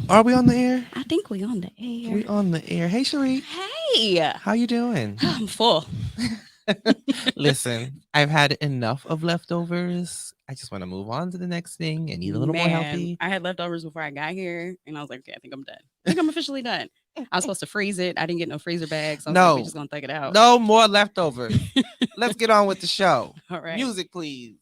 Are we on the air? I think we on the air. We on the air. Hey, Cherie. Hey, How you doing? I'm full. Listen, I've had enough of leftovers. I just want to move on to the next thing and eat a little more Man, healthy. I had leftovers before I got here, and I was like, okay, I think I'm done. I think I'm officially done. I was supposed to freeze it. I didn't get no freezer bag, so I was like, we're No, just gonna take it out. no more leftovers. Let's get on with the show. All right. Music, please.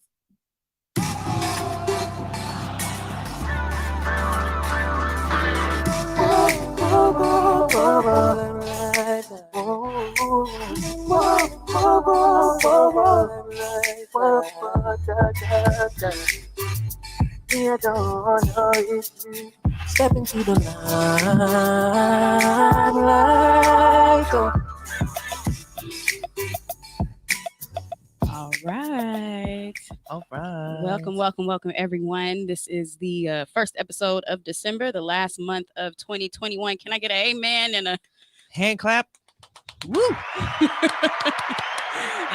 Step into the limelight. All right. All right. Welcome, everyone. This is the first episode of December, the last month of 2021. Can I get an amen and a Hand clap. woo?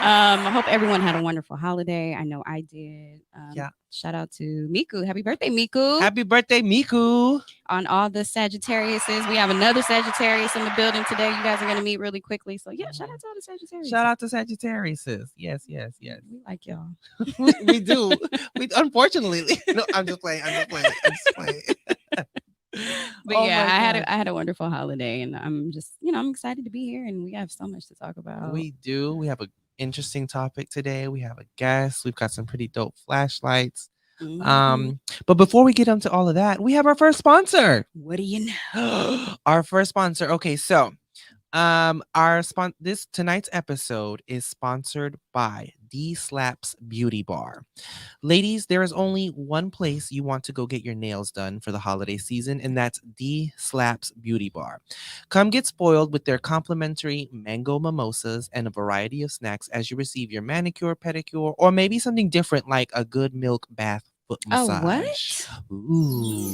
I hope everyone had a wonderful holiday. I know I did. Yeah. Shout out to Miku. Happy birthday, Miku. Happy birthday, Miku. On all the Sagittariuses. We have another Sagittarius in the building today. You guys are going to meet really quickly. So, yeah, shout out to all the Sagittarius. Shout out to Sagittarius. Yes. We like y'all. we do. We unfortunately. No, I'm just playing. But Oh yeah, my I had a wonderful holiday, and I'm just I'm excited to be here, and we have so much to talk about. We do. We have an interesting topic today. We have a guest. We've got some pretty dope flashlights. Mhm. But before we get into all of that, we have our first sponsor. What do you know? Our first sponsor. Okay, so this tonight's episode is sponsored by D Slaps Beauty Bar. Ladies, there is only one place you want to go get your nails done for the holiday season, and that's D Slaps Beauty Bar. Come get spoiled with their complimentary mango mimosas and a variety of snacks as you receive your manicure, pedicure, or maybe something different like a good milk bath foot Oh, massage. what? Ooh.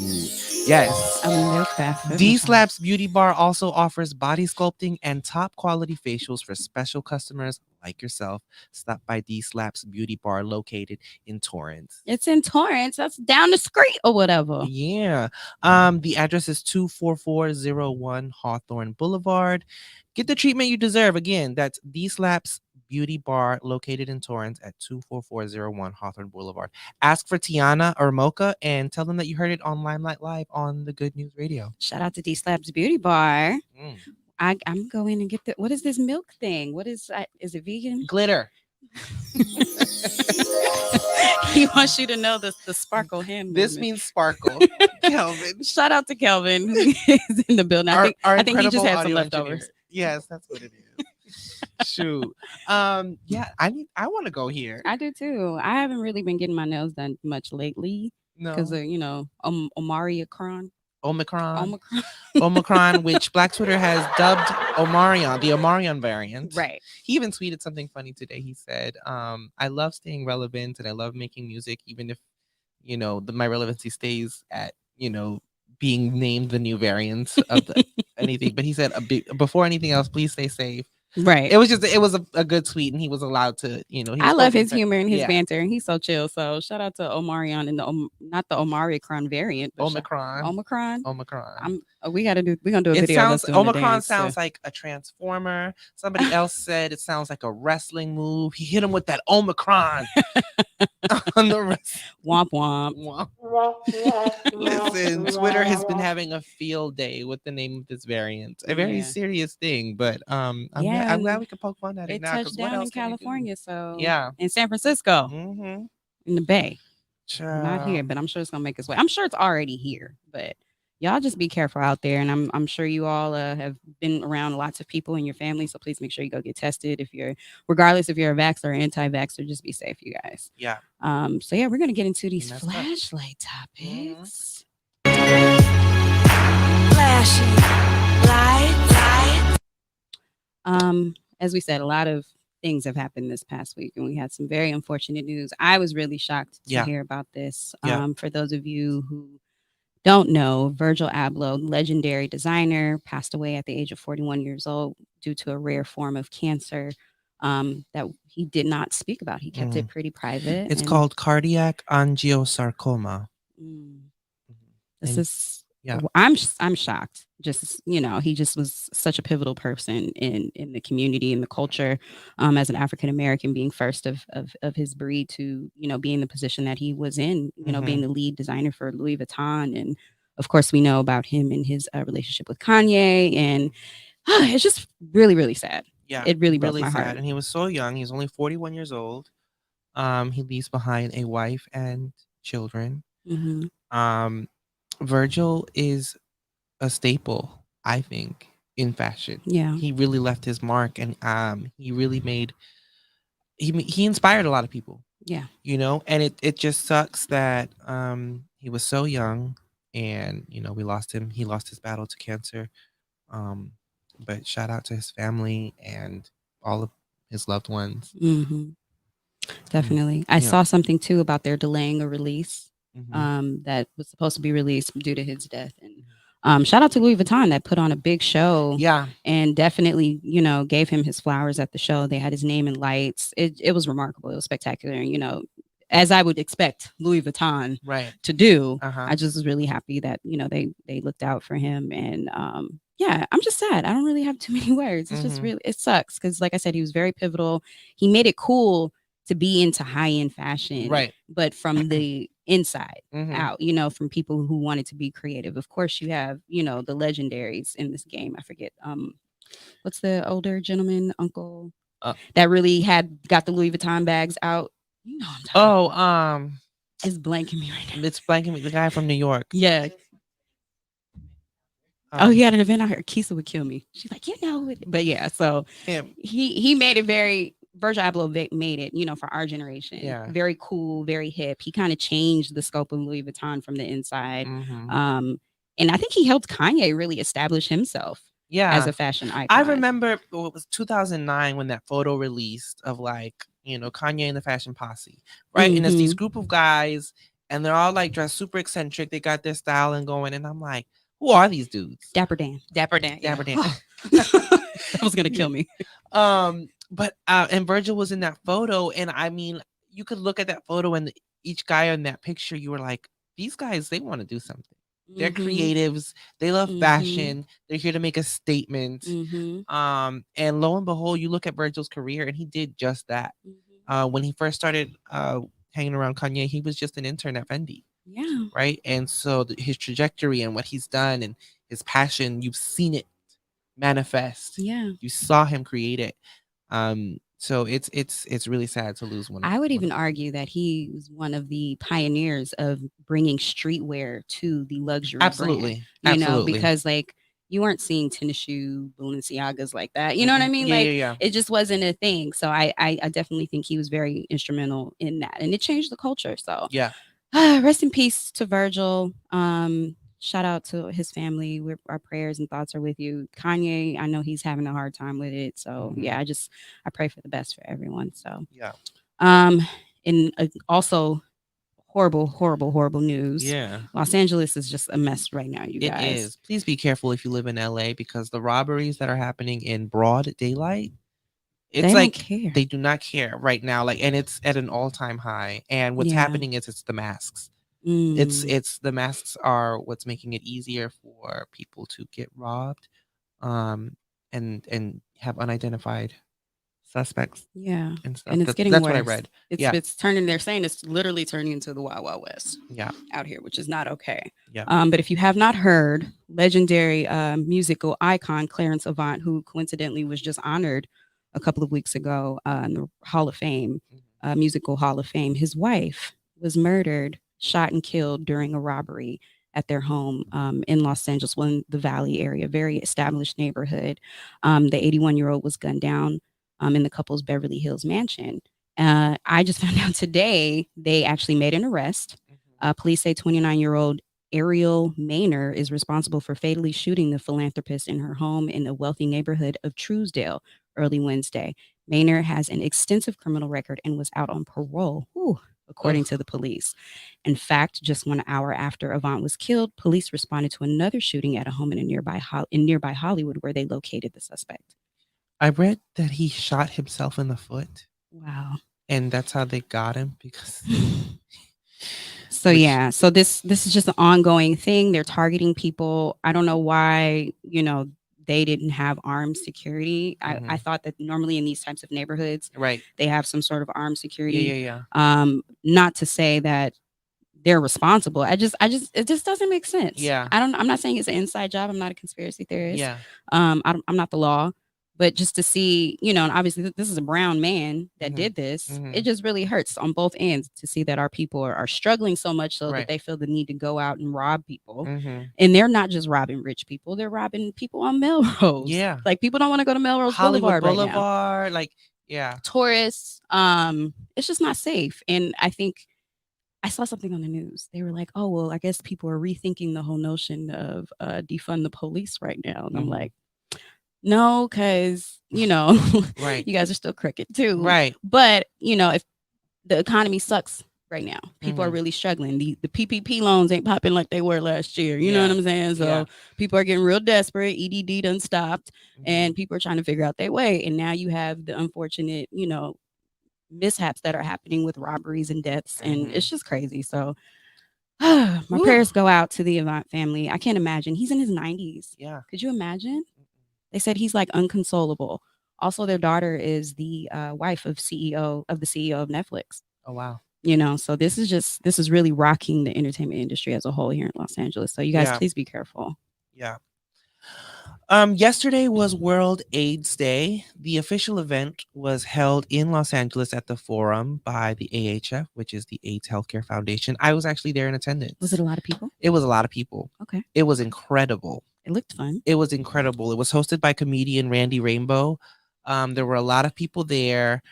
Yes. A milk bath. foot D massage. Slaps Beauty Bar also offers body sculpting and top quality facials for special customers like yourself. Stop by D Slaps Beauty Bar located in Torrance. It's in Torrance. That's down the street or whatever. Yeah. The address is 24401 Hawthorne Boulevard. Get the treatment you deserve. Again, that's D Slaps Beauty Bar located in Torrance at 24401 Hawthorne Boulevard. Ask for Tiana or Mocha and tell them that you heard it on Limelight Live on the Good News Radio. Shout out to D Slabs Beauty Bar. Mm. I'm going to get the what is this milk thing? What is that? Is it vegan? Glitter. He wants you to know the sparkle hand. This movement. means sparkle. Kelvin. Shout out to Kelvin who is in the building. I think he just incredible had some audio leftovers. engineer. Yes, that's what it is. Shoot. Yeah, I want to go here. I do too. I haven't really been getting my nails done much lately No. because of Omicron. Omicron, which Black Twitter has dubbed Omarion, the Omarion variant. Right. He even tweeted something funny today. He said, I love staying relevant and I love making music, even if, my relevancy stays at, being named the new variant of anything. But he said, before anything else, please stay safe. Right. It was a good tweet, and he was allowed to, I love his humor and his banter, and he's so chill. So shout out to Omarion and not the Omicron variant, but Omicron. We're gonna do a video. Omicron sounds like a transformer. Somebody else said it sounds like a wrestling move. He hit him with that Omicron on the wrist. Womp womp. Listen, Twitter has been having a field day with the name of this variant. A very serious thing, but I'm glad we could poke fun at it now. It touched down in California, so yeah, in San Francisco, in the Bay. Child. Not here, but I'm sure it's gonna make its way. I'm sure it's already here, but y'all just be careful out there. And I'm sure you all have been around lots of people in your family, so please make sure you go get tested. Regardless if you're a vax or anti-vaxxer, just be safe, you guys. Yeah. So yeah, we're gonna get into these flashlight topics. As we said, a lot of things have happened this past week, and we had some very unfortunate news. I was really shocked to hear about this. For those of you who don't know, Virgil Abloh, legendary designer, passed away at the age of 41 years old due to a rare form of cancer that he did not speak about. He kept it pretty private. It's called cardiac angiosarcoma. This is Yeah. I'm shocked. Just he just was such a pivotal person in the community and the culture, as an African American, being first of his breed to be in the position that he was in, being the lead designer for Louis Vuitton, and of course we know about him and his relationship with Kanye, and it's just really really sad. Yeah, It really broke really my sad. heart. And he was so young. He's only 41 years old. He leaves behind a wife and children. Mm-hmm. Virgil is a staple, I think, in fashion. Yeah. He really left his mark, and he really made he inspired a lot of people. Yeah. And it just sucks that he was so young, and we lost him. He lost his battle to cancer. But shout out to his family and all of his loved ones. Mm-hmm. Definitely. I saw something too about their delaying a release that was supposed to be released due to his death. And shout out to Louis Vuitton that put on a big show. Yeah. And definitely, gave him his flowers at the show. They had his name in lights. It was remarkable. It was spectacular. And, as I would expect Louis Vuitton to do, I just was really happy that, they looked out for him. And yeah, I'm just sad. I don't really have too many words. It's just really, it sucks. Because like I said, he was very pivotal. He made it cool to be into high-end fashion, but from the inside out, from people who wanted to be creative. Of course, you have, the legendaries in this game. I forget, what's the older gentleman, uncle, that really got the Louis Vuitton bags out? I'm talking about. It's blanking me right now. It's blanking me. The guy from New York. Yeah. He had an event out here. Kisa would kill me. She's like, but yeah. So he made it very. Virgil Abloh made it, for our generation. Yeah. Very cool, very hip. He kind of changed the scope of Louis Vuitton from the inside. And I think he helped Kanye really establish himself as a fashion icon. I remember it was 2009 when that photo released of Kanye and the Fashion Posse, right? And it's these group of guys, and they're all dressed super eccentric. They got their style and going, and I'm like, who are these dudes? Dapper Dan. Yeah. That was gonna kill me. But and Virgil was in that photo, and I mean, you could look at that photo, and each guy in that picture, you were like, these guys, they want to do something. They're creatives. They love fashion. They're here to make a statement. And lo and behold, you look at Virgil's career, and he did just that. When he first started hanging around Kanye, he was just an intern at Fendi. Yeah. Right. And so his trajectory and what he's done and his passion, you've seen it manifest. Yeah. You saw him create it. So it's really sad to lose one. I would even argue that he was one of the pioneers of bringing streetwear to the luxury Absolutely. brand. Absolutely. Because you weren't seeing tennis shoe Balenciagas like that. You know what I mean? Yeah. It just wasn't a thing. So I definitely think he was very instrumental in that, and it changed the culture. So yeah. Rest in peace to Virgil. Shout out to his family. Our prayers and thoughts are with you. Kanye, I know he's having a hard time with it. So yeah, I pray for the best for everyone. So yeah. And also horrible news. Yeah. Los Angeles is just a mess right now, you guys. It is. Please be careful if you live in LA, because the robberies that are happening in broad daylight, it's they do not care right now. And it's at an all-time high. And what's happening is it's the masks. It's the masks are what's making it easier for people to get robbed, and have unidentified suspects. Yeah, and stuff. And it's getting that's worse. What I read. It's turning. They're saying it's literally turning into the Wild Wild West. Yeah, out here, which is not okay. Yeah. But if you have not heard, legendary musical icon Clarence Avant, who coincidentally was just honored a couple of weeks ago in the Hall of Fame, Musical Hall of Fame, his wife was murdered, shot and killed during a robbery at their home in Los Angeles, in the Valley area, very established neighborhood. The 81-year-old was gunned down in the couple's Beverly Hills mansion. I just found out today they actually made an arrest. Police say 29-year-old Ariel Maynor is responsible for fatally shooting the philanthropist in her home in the wealthy neighborhood of Truesdale early Wednesday. Maynor has an extensive criminal record and was out on parole, according to the police. In fact, just 1 hour after Avant was killed, police responded to another shooting at a home in nearby Hollywood, where they located the suspect. I read that he shot himself in the foot. Wow. And that's how they got him, because So yeah, so this is just an ongoing thing. They're targeting people. I don't know why, they didn't have armed security. I thought that normally in these types of neighborhoods, right, they have some sort of armed security. yeah. Not to say that they're responsible. It just doesn't make sense. Yeah. I'm not saying it's an inside job. I'm not a conspiracy theorist. Yeah. I'm not the law, but just to see, and obviously this is a brown man that did this. It just really hurts on both ends to see that our people are struggling so much so that they feel the need to go out and rob people. And they're not just robbing rich people, they're robbing people on Melrose. Yeah. Like people don't want to go to Melrose Hollywood Boulevard right now. like, yeah. Tourists, it's just not safe. And I think I saw something on the news. They were like, oh, well, I guess people are rethinking the whole notion of defund the police right now. And I'm like, no, because, right. you guys are still crooked too. Right. But, if the economy sucks right now, people are really struggling. The PPP loans ain't popping like they were last year. You know what I'm saying? So people are getting real desperate. EDD done stopped and people are trying to figure out their way. And now you have the unfortunate, mishaps that are happening with robberies and deaths, and it's just crazy. So my prayers go out to the Avant family. I can't imagine. He's in his 90s. Yeah. Could you imagine? They said he's like unconsolable. Also, their daughter is the wife of the CEO of Netflix. Oh wow. So this is really rocking the entertainment industry as a whole here in Los Angeles. So you guys please be careful. Yeah. Yesterday was World AIDS Day. The official event was held in Los Angeles at the Forum by the AHF, which is the AIDS Healthcare Foundation. I was actually there in attendance. Was it a lot of people? It was a lot of people. Okay. It was incredible. It looked fun. It was incredible. It was hosted by comedian Randy Rainbow. There were a lot of people there.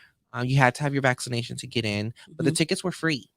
You had to have your vaccination to get in, but the tickets were free.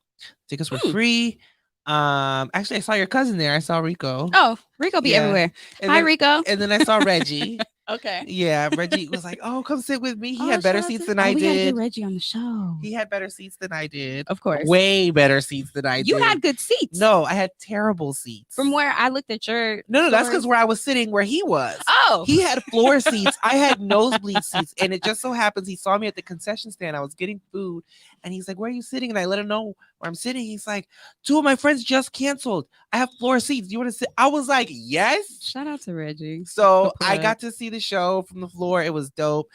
Tickets were free. Actually, I saw your cousin there. I saw Rico. Oh, Rico be everywhere. Hi, Rico. And then I saw Reggie. Okay. Yeah, Reggie was like, "Oh, come sit with me." He had better seats than I we gotta did. get Reggie on the show. He had better seats than I did. Of course. Way better seats than I did. You had good seats. No, I had terrible seats. From where I looked at your No, that's because where I was sitting, where he was. Oh. He had floor seats. I had nosebleed seats. And it just so happens he saw me at the concession stand. I was getting food. And he's like, "Where are you sitting?" And I let him know where I'm sitting. He's like, "2 of my friends just canceled. I have floor seats. Do you want to sit?" I was like, "Yes." Shout out to Reggie. So I got to see the show from the floor. It was dope.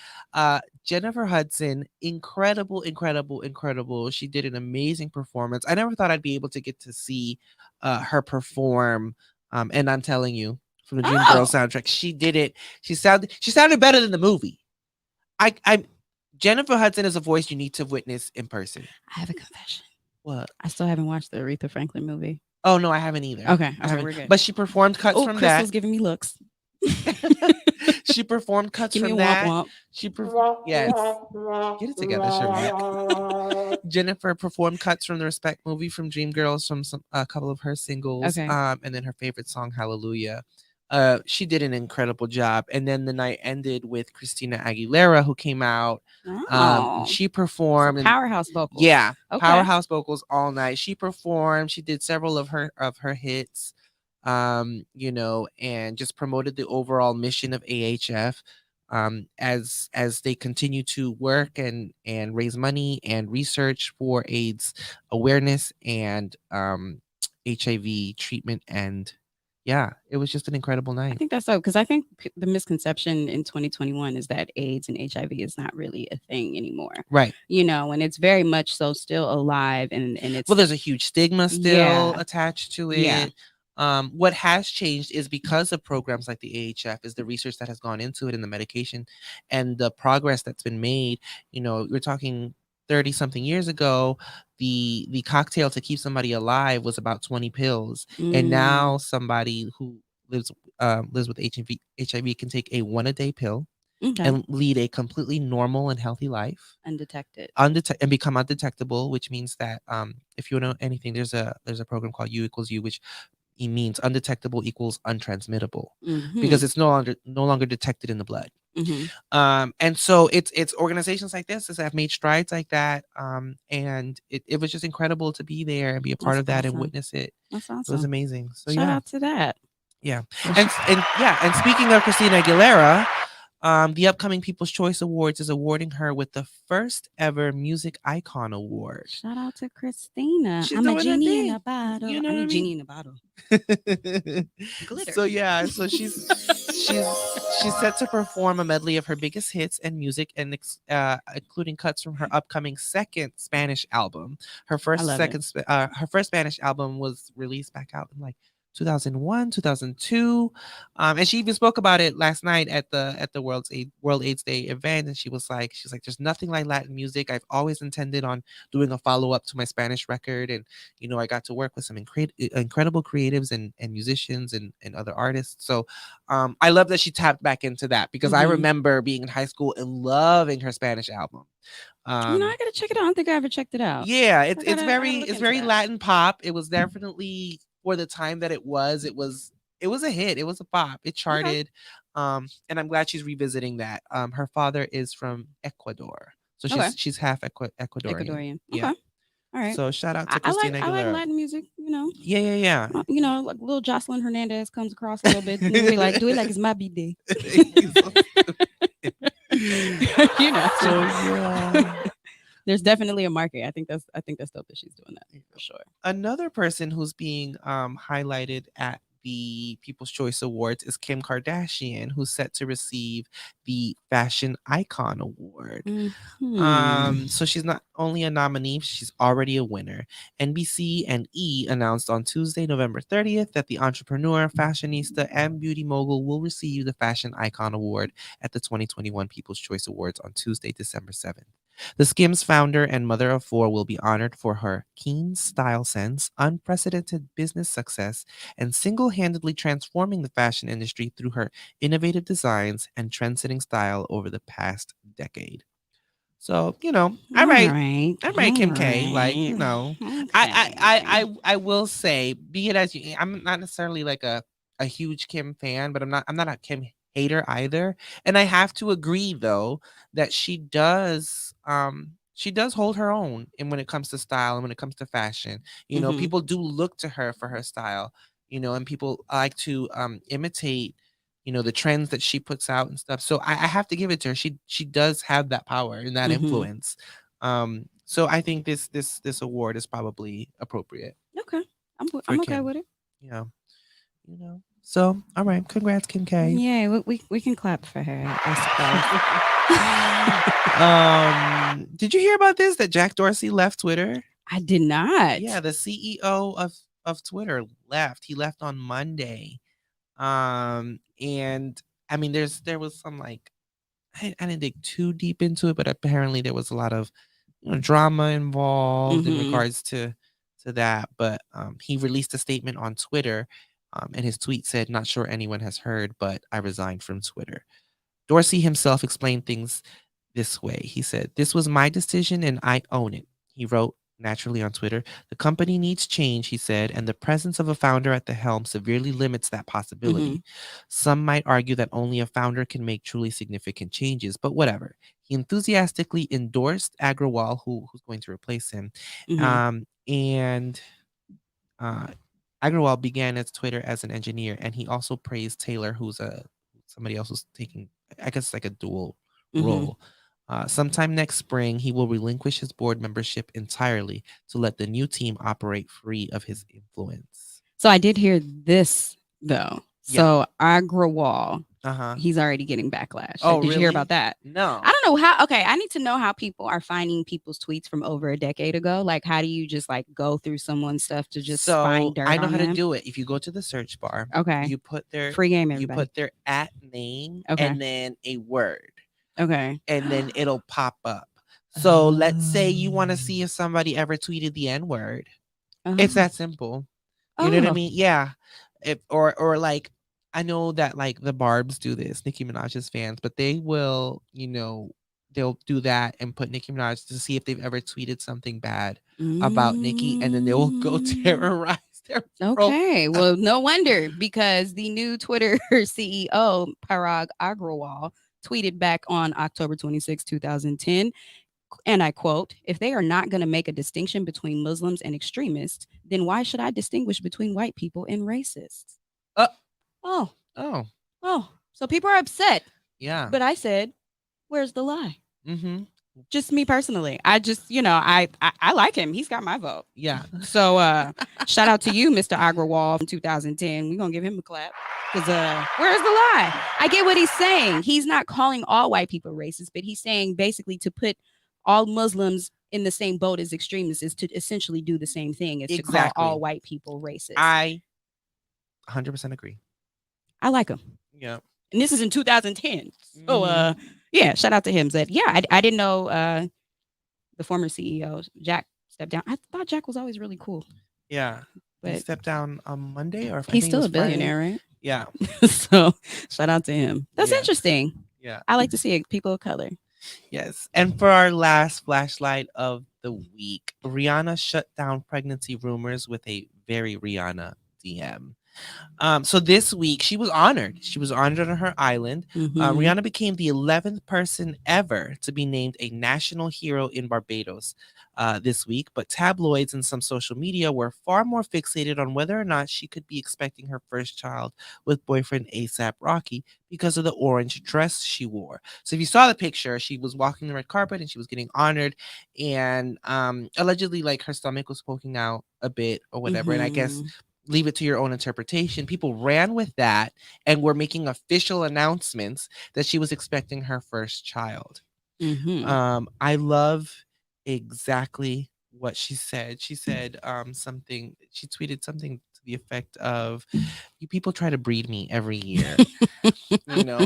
Jennifer Hudson, incredible. She did an amazing performance. I never thought I'd be able to get to see her perform. And I'm telling you, from the Dream Girl soundtrack, she did it. She sounded better than the movie. Jennifer Hudson is a voice you need to witness in person. I have a confession. What? I still haven't watched the Aretha Franklin movie. Oh no, I haven't either. Okay, we're good. But she performed cuts from Crystal's that. Giving me looks. She performed cuts Give from me that. womp womp. She yes. Get it together, Sharmik. Jennifer performed cuts from the Respect movie from Dreamgirls from a couple of her singles. Okay. And then her favorite song, Hallelujah. She did an incredible job. And then the night ended with Christina Aguilera, who came out. She performed. So powerhouse vocals. Yeah. Okay. Powerhouse vocals all night. She performed. She did several of her hits. And just promoted the overall mission of AHF as they continue to work and raise money and research for AIDS awareness and HIV treatment. And yeah, it was just an incredible night. I think that's so, because I think the misconception in 2021 is that AIDS and HIV is not really a thing anymore. Right. And it's very much so still alive and it's there's a huge stigma still attached to it. Yeah. What has changed is because of programs like the AHF is the research that has gone into it and the medication and the progress that's been made. We're talking 30 something years ago, the cocktail to keep somebody alive was about 20 pills. And now somebody who lives with HIV can take a 1-a-day pill and lead a completely normal and healthy life. Undetected. And become undetectable, which means that if you know anything, there's a program called U = U, which it means undetectable equals untransmittable, because it's no longer detected in the blood. And so it's organizations like this that have made strides like that. And it was just incredible to be there and be a part of that and witness it. That's awesome. It was amazing. So shout out to that. Yeah. And speaking of Christina Aguilera, The upcoming People's Choice Awards is awarding her with the first ever Music Icon Award. Shout out to Christina. She's I'm a doing her genie in thing. a bottle. You know I'm what a I mean? genie in a bottle. Glitter. So yeah, so she's set to perform a medley of her biggest hits and music, and including cuts from her upcoming second Spanish album. Her first Spanish album was released back out in like 2001, 2002. And she even spoke about it last night at the World AIDS Day event, and she's like, there's nothing like Latin music. I've always intended on doing a follow-up to my Spanish record, and I got to work with some incredible creatives and musicians and other artists. So I love that she tapped back into that, because I remember being in high school and loving her Spanish album. I gotta check it out. I don't think I ever checked it out. Yeah, it's very Latin pop. It was definitely, for the time that it was a hit. It was a pop. It charted. And I'm glad she's revisiting that. Her father is from Ecuador, so she's half Ecuadorian. Yeah. Okay. All right. So shout out to Christina Aguilera. I like Latin music, Yeah. Like little Jocelyn Hernandez comes across a little bit. Do it like it's my B-day. So yeah. There's definitely a market. I think that's dope that she's doing that for sure. Another person who's being highlighted at the People's Choice Awards is Kim Kardashian, who's set to receive the Fashion Icon Award. So she's not only a nominee, she's already a winner. NBC and E announced on Tuesday, November 30th, that the entrepreneur, fashionista, and beauty mogul will receive the Fashion Icon Award at the 2021 People's Choice Awards on Tuesday, December 7th. The Skims founder and mother of four will be honored for her keen style sense, unprecedented business success, and single-handedly transforming the fashion industry through her innovative designs and trend-setting style over the past decade. So, all right, Kim K. Like, Okay. I will say, be it as you, I'm not necessarily like a huge Kim fan, but I'm not a Kim hater either. And I have to agree, though, that she does hold her own, and when it comes to style and when it comes to fashion. People do look to her for her style, and people like to imitate the trends that she puts out and stuff. So I have to give it to her. She does have that power and that influence. So I think this award is probably appropriate. Okay. I'm okay with it. Yeah. So all right, congrats, Kim K. Yeah, we can clap for her, I suppose. Did you hear about this, that Jack Dorsey left Twitter? I did not. Yeah, the CEO of Twitter left. He left on Monday. And I mean, there was some, like, I didn't dig too deep into it, but apparently there was a lot of drama involved in regards to that. But he released a statement on Twitter, and his tweet said, "Not sure anyone has heard, but I resigned from Twitter." Dorsey himself explained things this way. He said, "This was my decision and I own it." He wrote naturally on Twitter, "The company needs change," he said, "and the presence of a founder at the helm severely limits that possibility. Some might argue that only a founder can make truly significant changes, but whatever." He enthusiastically endorsed Agrawal, who's going to replace him. And Agrawal began at Twitter as an engineer, and he also praised Taylor, who's somebody else who's taking, I guess, like a dual role. Sometime next spring, he will relinquish his board membership entirely to let the new team operate free of his influence. So I did hear this, though. Yeah. So Agrawal, he's already getting backlash. Oh, did you hear about that? No. I don't know how. Okay, I need to know how people are finding people's tweets from over a decade ago. Like, how do you just like go through someone's stuff to just find dirt? I know on how them? to do it. If you go to the search bar, you put their free game. Everybody. You put their @name and then a word. Okay. And then it'll pop up. So let's say you want to see if somebody ever tweeted the N-word. It's that simple. You know what I mean? Yeah. Or like, I know that like the Barbs do this, Nicki Minaj's fans, but they will, they'll do that and put Nicki Minaj to see if they've ever tweeted something bad about Nicki, and then they will go terrorize their Okay. Well, no wonder, because the new Twitter CEO, Parag Agrawal, tweeted back on October 26, 2010, and I quote, "If they are not going to make a distinction between Muslims and extremists, then why should I distinguish between white people and racists?" So people are upset. Yeah. But I said, where's the lie? Mm-hmm. Just me personally. I just, I like him. He's got my vote. Yeah. So shout out to you, Mr. Agrawal from 2010. We're gonna give him a clap. Because where's the lie? I get what he's saying. He's not calling all white people racist, but he's saying basically to put all Muslims in the same boat as extremists is to essentially do the same thing as to call all white people racist. I 100% agree. I like him. Yeah. And this is in 2010. So yeah, shout out to him. Said, yeah, I didn't know the former CEO, Jack, stepped down. I thought Jack was always really cool. Yeah. But he stepped down on Monday, or he's still a billionaire, right? Yeah. So shout out to him. That's interesting. Yeah. I like to see it. People of color. Yes. And for our last flashlight of the week, Rihanna shut down pregnancy rumors with a very Rihanna DM. So this week she was honored. She was honored on her island. Rihanna became the 11th person ever to be named a national hero in Barbados this week. But tabloids and some social media were far more fixated on whether or not she could be expecting her first child with boyfriend A$AP Rocky because of the orange dress she wore. So if you saw the picture, she was walking the red carpet and she was getting honored, and allegedly like her stomach was poking out a bit or whatever. And I guess leave it to your own interpretation. People ran with that and were making official announcements that she was expecting her first child. I love exactly what she said. She said something, she tweeted something to the effect of, you people try to breed me every year.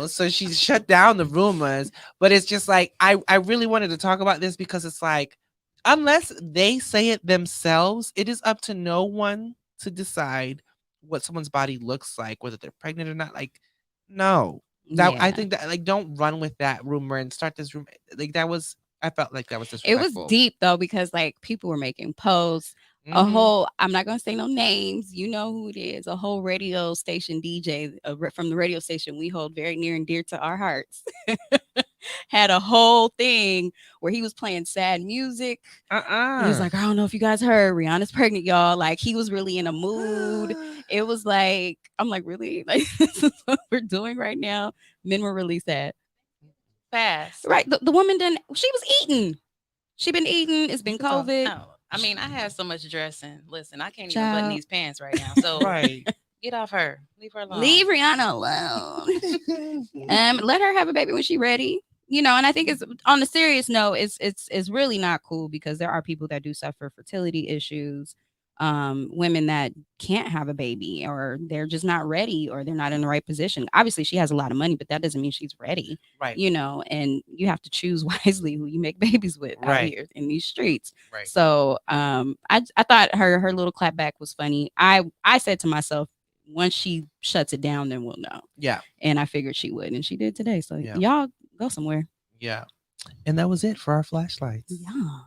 So she shut down the rumors, but it's just like, I really wanted to talk about this because it's like, unless they say it themselves, it is up to no one to decide what someone's body looks like, whether they're pregnant or not. Like, no, I think that, like, don't run with that rumor and start this rumor. Like, I felt like that was disrespectful. It was deep though, because like people were making posts. A whole, I'm not gonna say no names, you know who it is, a whole radio station DJ from the radio station we hold very near and dear to our hearts had a whole thing where he was playing sad music. He was like, I don't know if you guys heard, Rihanna's pregnant, y'all. Like, he was really in a mood. It was like, I'm like, really? Like, this is what we're doing right now? Men were really sad. Fast. Right. The woman she was eating. She been eating. It's been COVID. No, I mean, I have so much dressing. Listen, I can't even button these pants right now. So get off her. Leave her alone. Leave Rihanna alone. Let her have a baby when she's ready. And I think it's, on a serious note, it's really not cool, because there are people that do suffer fertility issues, women that can't have a baby, or they're just not ready, or they're not in the right position. Obviously she has a lot of money, but that doesn't mean she's ready, right? And you have to choose wisely who you make babies with out here in these streets, right? So I thought her little clapback was funny. I said to myself, once she shuts it down, then we'll know. Yeah. And I figured she would, and she did today. So y'all go somewhere. Yeah. And that was it for our flashlights. Yeah.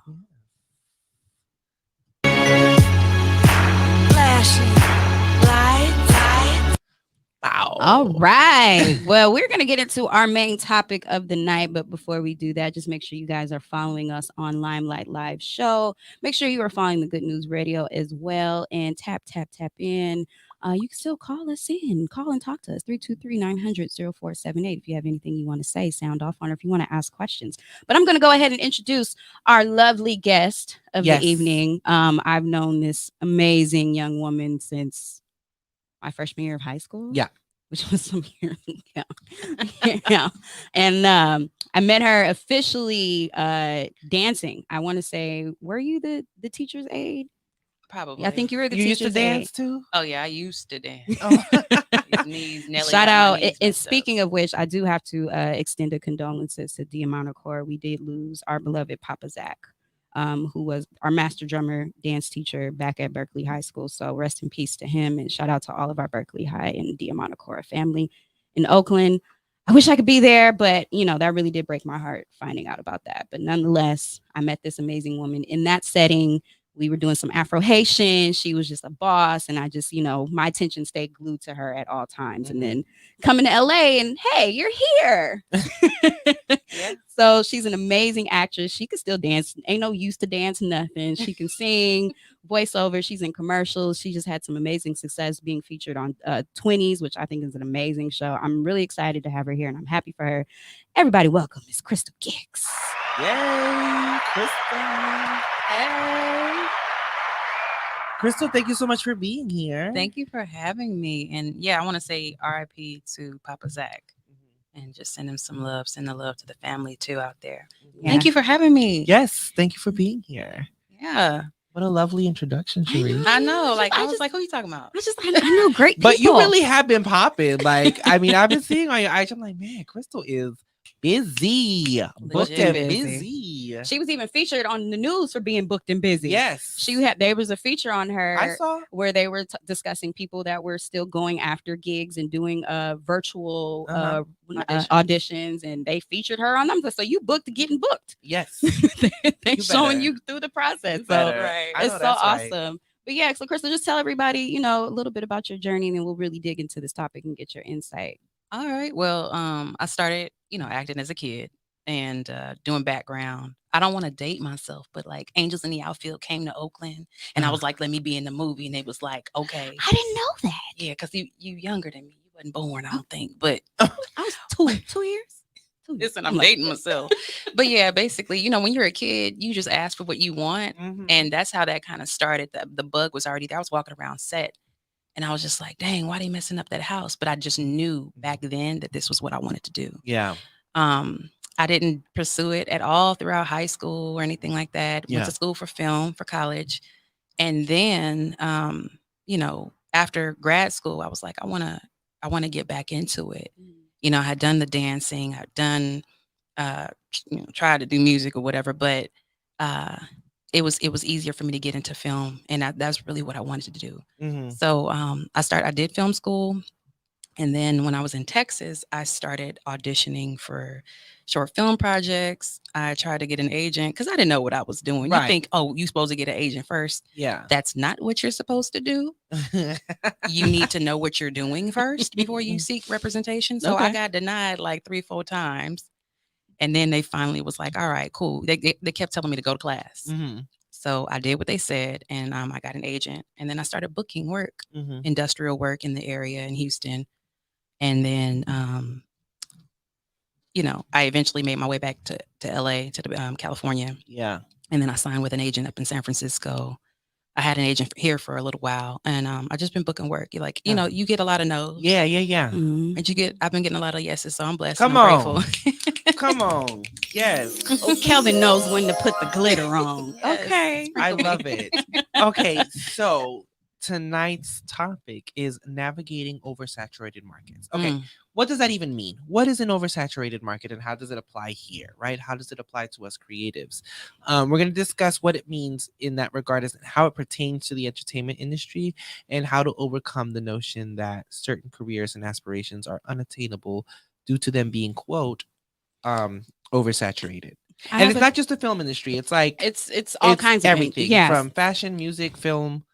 All right. Well, we're going to get into our main topic of the night. But before we do that, just make sure you guys are following us on Limelight Live Show. Make sure you are following the Good News Radio as well. And tap in. You can still call us in. Call and talk to us. 323-900-0478. If you have anything you want to say, sound off on, or if you want to ask questions. But I'm going to go ahead and introduce our lovely guest of the evening. I've known this amazing young woman since my freshman year of high school. Yeah. Which was some years ago. Yeah. And I met her officially dancing. I want to say, were you the teacher's aide? Probably. I think you were the teacher's aide. You used to dance too? Oh, yeah. I used to dance. Shout out. And speaking of which, I do have to extend a condolences to Diamante Corps. We did lose our beloved Papa Zach, who was our master drummer dance teacher back at Berkeley High School. So rest in peace to him, and shout out to all of our Berkeley High and Diamante Corps family in Oakland. I wish I could be there, but that really did break my heart finding out about that. But nonetheless, I met this amazing woman in that setting. we were doing some Afro-Haitian. She was just a boss. And I just, my attention stayed glued to her at all times. And then coming to LA and, hey, you're here. Yeah. So she's an amazing actress. She can still dance. Ain't no use to dance, nothing. She can sing, voiceover. She's in commercials. She just had some amazing success being featured on 20s, which I think is an amazing show. I'm really excited to have her here and I'm happy for her. Everybody welcome Miss Crystal Gix. Yay, Crystal. Hey. Crystal, thank you so much for being here. Thank you for having me. And yeah, I want to say RIP to Papa Zach and just send him some love. Send the love to the family too out there. Yeah. Thank you for having me. Yes, thank you for being here. Yeah. What a lovely introduction, Cherie. I know. Like, I was like, who are you talking about? I know great people. But you really have been popping. Like, I mean, I've been seeing on your IG. I'm like, man, Crystal is busy. Booked and busy. She was even featured on the news for being booked and busy. Yes. There was a feature on her I saw where they were discussing people that were still going after gigs and doing virtual auditions, and they featured her on them. So you booked getting booked. Yes. They're showing you through the process. It's so awesome. Right. But yeah, so Crystal, just tell everybody, a little bit about your journey, and then we'll really dig into this topic and get your insight. All right. Well, I started, acting as a kid and doing background. I don't want to date myself, but like Angels in the Outfield came to Oakland and I was like, let me be in the movie. And they was like, okay. I didn't know that. Yeah, because you younger than me. You wasn't born, I don't think. But I was 2 years. Listen, I'm dating myself. But yeah, basically, when you're a kid, you just ask for what you want. And that's how that kind of started. The bug was already there. I was walking around set. And I was just like, dang, why are they messing up that house? But I just knew back then that this was what I wanted to do. Yeah. I didn't pursue it at all throughout high school or anything like that. Went to school for film, for college. And then, after grad school, I was like, I want to get back into it. I had done the dancing. I'd done, tried to do music or whatever, but it was easier for me to get into film, and that's really what I wanted to do. So I did film school, and then when I was in Texas, I started auditioning for short film projects. I tried to get an agent because I didn't know what I was doing. You think, oh, you're supposed to get an agent first. Yeah, that's not what you're supposed to do. You need to know what you're doing first before you seek representation. So I got denied like 3-4 times. And then they finally was like, all right, cool. They kept telling me to go to class. So I did what they said, and I got an agent. And then I started booking work, industrial work in the area in Houston. And then, I eventually made my way back to LA, to California. Yeah. And then I signed with an agent up in San Francisco. I had an agent here for a little while, and I just been booking work. You're like, you get a lot of no's. Yeah. And I've been getting a lot of yeses, so I'm blessed. Come and on. Grateful. Come on. Yes. Oh, Kelvin knows when to put the glitter on. Yes. Okay. I love it. Okay, so tonight's topic is navigating oversaturated markets. Okay, what does that even mean? What is an oversaturated market and how does it apply here, right? How does it apply to us creatives? We're going to discuss what it means in that regard and how it pertains to the entertainment industry and how to overcome the notion that certain careers and aspirations are unattainable due to them being, quote, oversaturated. And it's not just the film industry. It's like it's all kinds of everything. Yes. From fashion, music, film,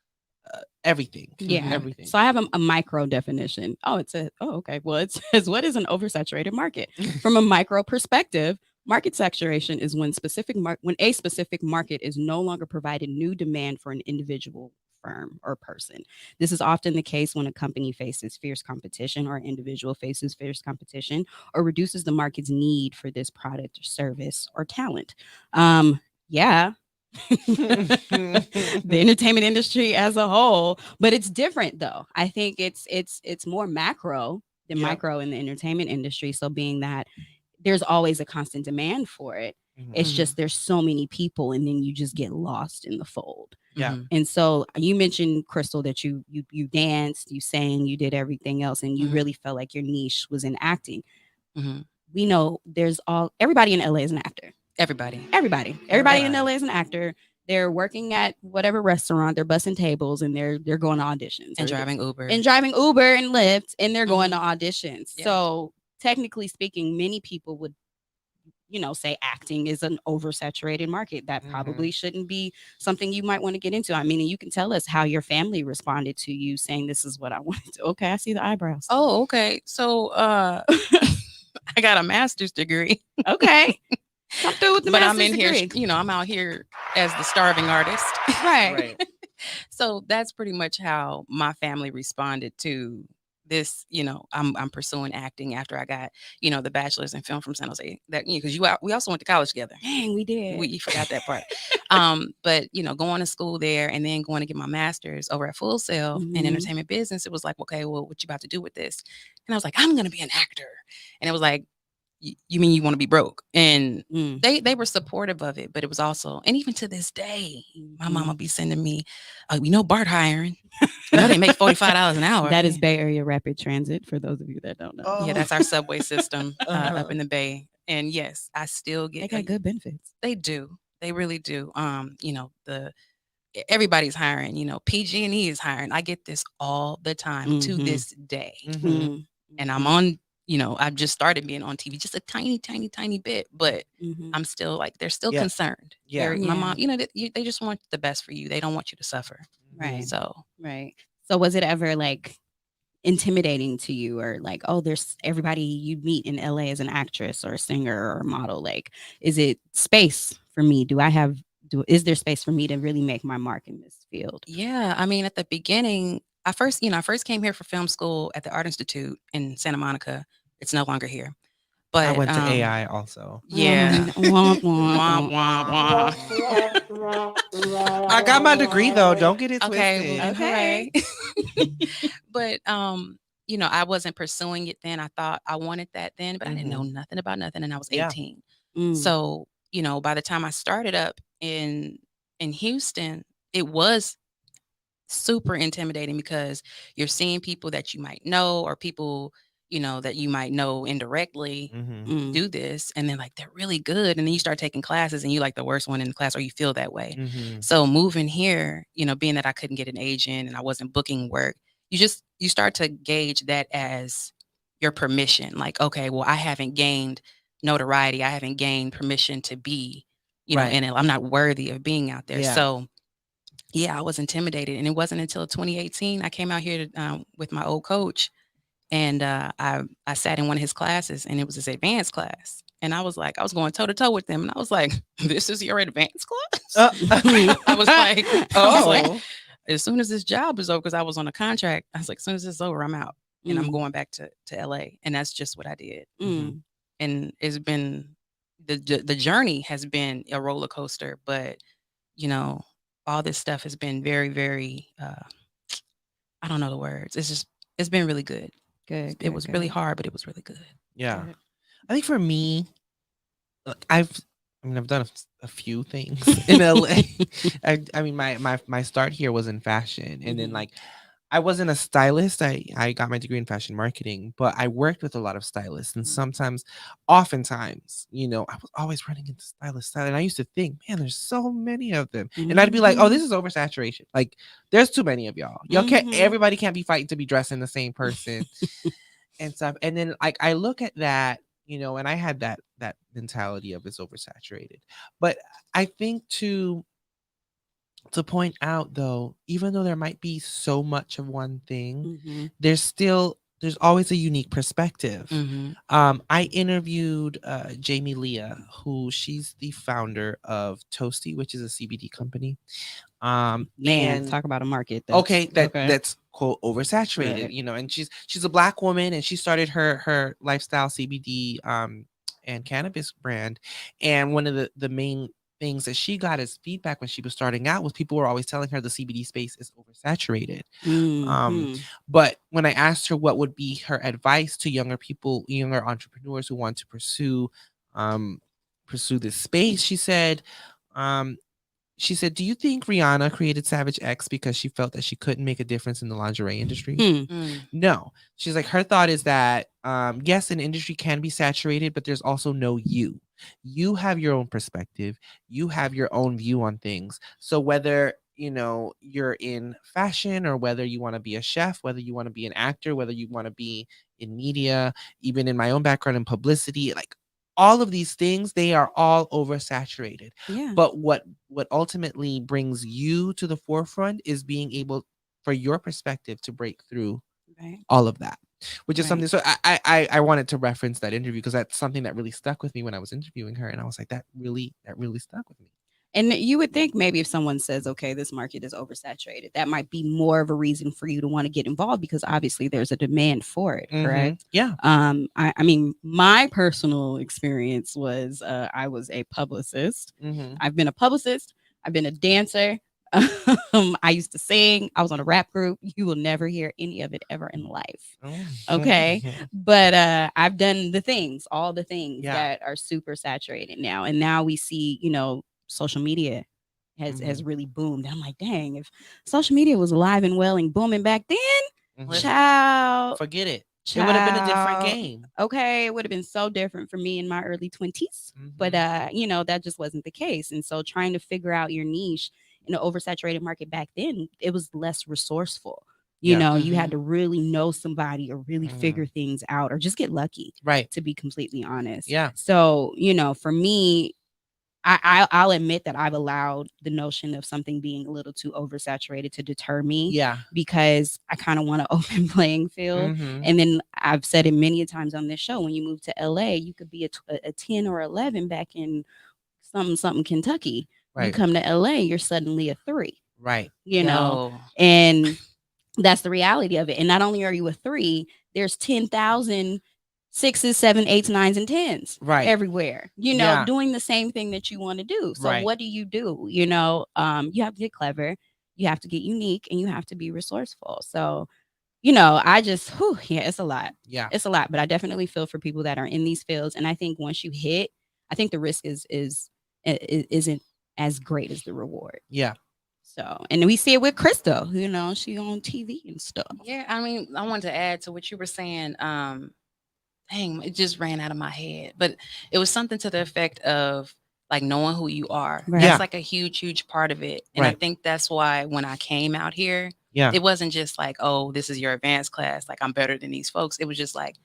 everything. Yeah. Everything. So I have a micro definition. Okay. Well, it says, what is an oversaturated market? From a micro perspective, market saturation is when a specific market is no longer providing new demand for an individual firm or person. This is often the case when a company faces fierce competition or an individual faces fierce competition or reduces the market's need for this product or service or talent. The entertainment industry as a whole, but it's different though. I think it's more macro than micro in the entertainment industry. So being that there's always a constant demand for it, it's just there's so many people, and then you just get lost in the fold. Yeah. And so you mentioned, Crystal, that you danced, you sang, you did everything else, and you really felt like your niche was in acting. We know everybody in LA is an actor. Everybody in LA is an actor. They're working at whatever restaurant, they're bussing tables, and they're going to auditions. And driving Uber. And Lyft, and they're going to auditions. Yeah. So technically speaking, many people would say acting is an oversaturated market. That probably Mhm. shouldn't be something you might want to get into. I mean, and you can tell us how your family responded to you saying this is what I wanted to. Okay, I see the eyebrows. Oh, okay. So I got a master's degree. Okay. Come through with the But I'm master's in here, degree. I'm out here as the starving artist. Right. Right. So that's pretty much how my family responded to this. I'm pursuing acting after I got, the bachelor's in film from San Jose. That because we also went to college together. Dang, we did. You forgot that part. But going to school there and then going to get my master's over at Full Sail in Mhm. entertainment business, it was like, okay, well, what you about to do with this? And I was like, I'm gonna be an actor. And it was like, you mean you want to be broke? And they were supportive of it, but it was also, and even to this day, my mama be sending me, BART hiring. They make $45 an hour. That is Bay Area Rapid Transit, for those of you that don't know. Oh. Yeah, that's our subway system up in the Bay. And yes, I still get. They got good benefits. They do. They really do. Everybody's hiring. PG&E is hiring. I get this all the time to this day, and I'm on. I've just started being on TV, just a tiny, tiny, tiny bit, but I'm still like, they're still concerned. Yeah. My mom, they just want the best for you. They don't want you to suffer. Right. Right. So was it ever like intimidating to you, or like, oh, there's everybody you meet in LA as an actress or a singer or a model? Like, is it space for me? Is there space for me to really make my mark in this field? Yeah. I mean, at the beginning, I first came here for film school at the Art Institute in Santa Monica. It's no longer here. But I went to AI also. Yeah. Womp, Womp, womp, womp. I got my degree though. Don't get it Okay. twisted. Well, Okay. hooray. But I wasn't pursuing it then. I thought I wanted that then, but I didn't know nothing about nothing, and I was 18. So, by the time I started up in Houston, it was super intimidating because you're seeing people that you might know, or people that you might know indirectly do this, and then like they're really good, and then you start taking classes and you like the worst one in the class, or you feel that way. So moving here, being that I couldn't get an agent and I wasn't booking work, you start to gauge that as your permission. Like, okay, well, I haven't gained notoriety, I haven't gained permission to be and I'm not worthy of being out there. So yeah, I was intimidated, and it wasn't until 2018 I came out here with my old coach, and I sat in one of his classes, and it was his advanced class, and I was going toe to toe with them, and I was like, "This is your advanced class?" I was like, as soon as this job is over, because I was on a contract, I was like, as soon as it's over, I'm out, and I'm going back to LA, and that's just what I did. And it's been the journey has been a roller coaster, but all this stuff has been very, very, I don't know the words. It's been really good. Good. It was really hard, but it was really good. Yeah. Good. I think for me, I've done a few things in LA. I mean, my start here was in fashion, and then like, I wasn't a stylist. I got my degree in fashion marketing, but I worked with a lot of stylists, and oftentimes, I was always running into stylists. And I used to think, man, there's so many of them. And I'd be like, oh, this is oversaturation. Like, there's too many of y'all. Everybody can't be fighting to be dressing the same person and stuff. And then like, I look at that, and I had that mentality of it's oversaturated. But I think to point out though, even though there might be so much of one thing, there's always a unique perspective. I interviewed Jamie Leah, she's the founder of Toasty, which is a CBD company. And talk about a market that's quote oversaturated, right. And she's a Black woman, and she started her lifestyle CBD and cannabis brand. And one of the main things that she got as feedback when she was starting out was people were always telling her the CBD space is oversaturated. But when I asked her what would be her advice to younger entrepreneurs who want to pursue this space, she said, do you think Rihanna created Savage X because she felt that she couldn't make a difference in the lingerie industry? No. She's like, her thought is that, yes, an industry can be saturated, but there's also no you. You have your own perspective. You have your own view on things. So whether, you're in fashion, or whether you want to be a chef, whether you want to be an actor, whether you want to be in media, even in my own background in publicity, like all of these things, they are all oversaturated. Yeah. But what ultimately brings you to the forefront is being able, for your perspective, to break through all of that, which is something. So I wanted to reference that interview because that's something that really stuck with me when I was interviewing her, and I was like, that really stuck with me. And you would think maybe if someone says, okay, this market is oversaturated, that might be more of a reason for you to want to get involved because obviously there's a demand for it, correct? Yeah. I mean, my personal experience was I was a publicist. I've been a publicist. I've been a dancer. I used to sing. I was on a rap group. You will never hear any of it ever in life. Okay. But I've done all the things that are super saturated now. And now we see, social media has really boomed. I'm like, dang, if social media was alive and well and booming back then, child, forget it. It would have been a different game. Okay, it would have been so different for me in my early 20s. But that just wasn't the case. And so trying to figure out your niche in an oversaturated market back then, it was less resourceful. You had to really know somebody or really figure things out or just get lucky. Right. To be completely honest. Yeah. So, for me, I'll admit that I've allowed the notion of something being a little too oversaturated to deter me. Yeah. Because I kind of want an open playing field. And then I've said it many times on this show, when you move to LA, you could be a 10 or 11 back in something Kentucky. Right. You come to LA, you're suddenly a 3. Right. And that's the reality of it. And not only are you a 3, there's 10,000 6s, 7s, 8s, 9s, and 10s everywhere, doing the same thing that you want to do. So what do? You have to get clever, you have to get unique, and you have to be resourceful. So, I just, it's a lot. Yeah, it's a lot, but I definitely feel for people that are in these fields. And I think once you hit, I think the risk isn't as great as the reward. Yeah. So, and we see it with Crystal, she on TV and stuff. Yeah. I mean, I wanted to add to what you were saying. Dang, it just ran out of my head, but it was something to the effect of like knowing who you are. Right. That's like a huge part of it. And I think that's why when I came out here, it wasn't just like, oh, this is your advanced class, like I'm better than these folks. It was just like,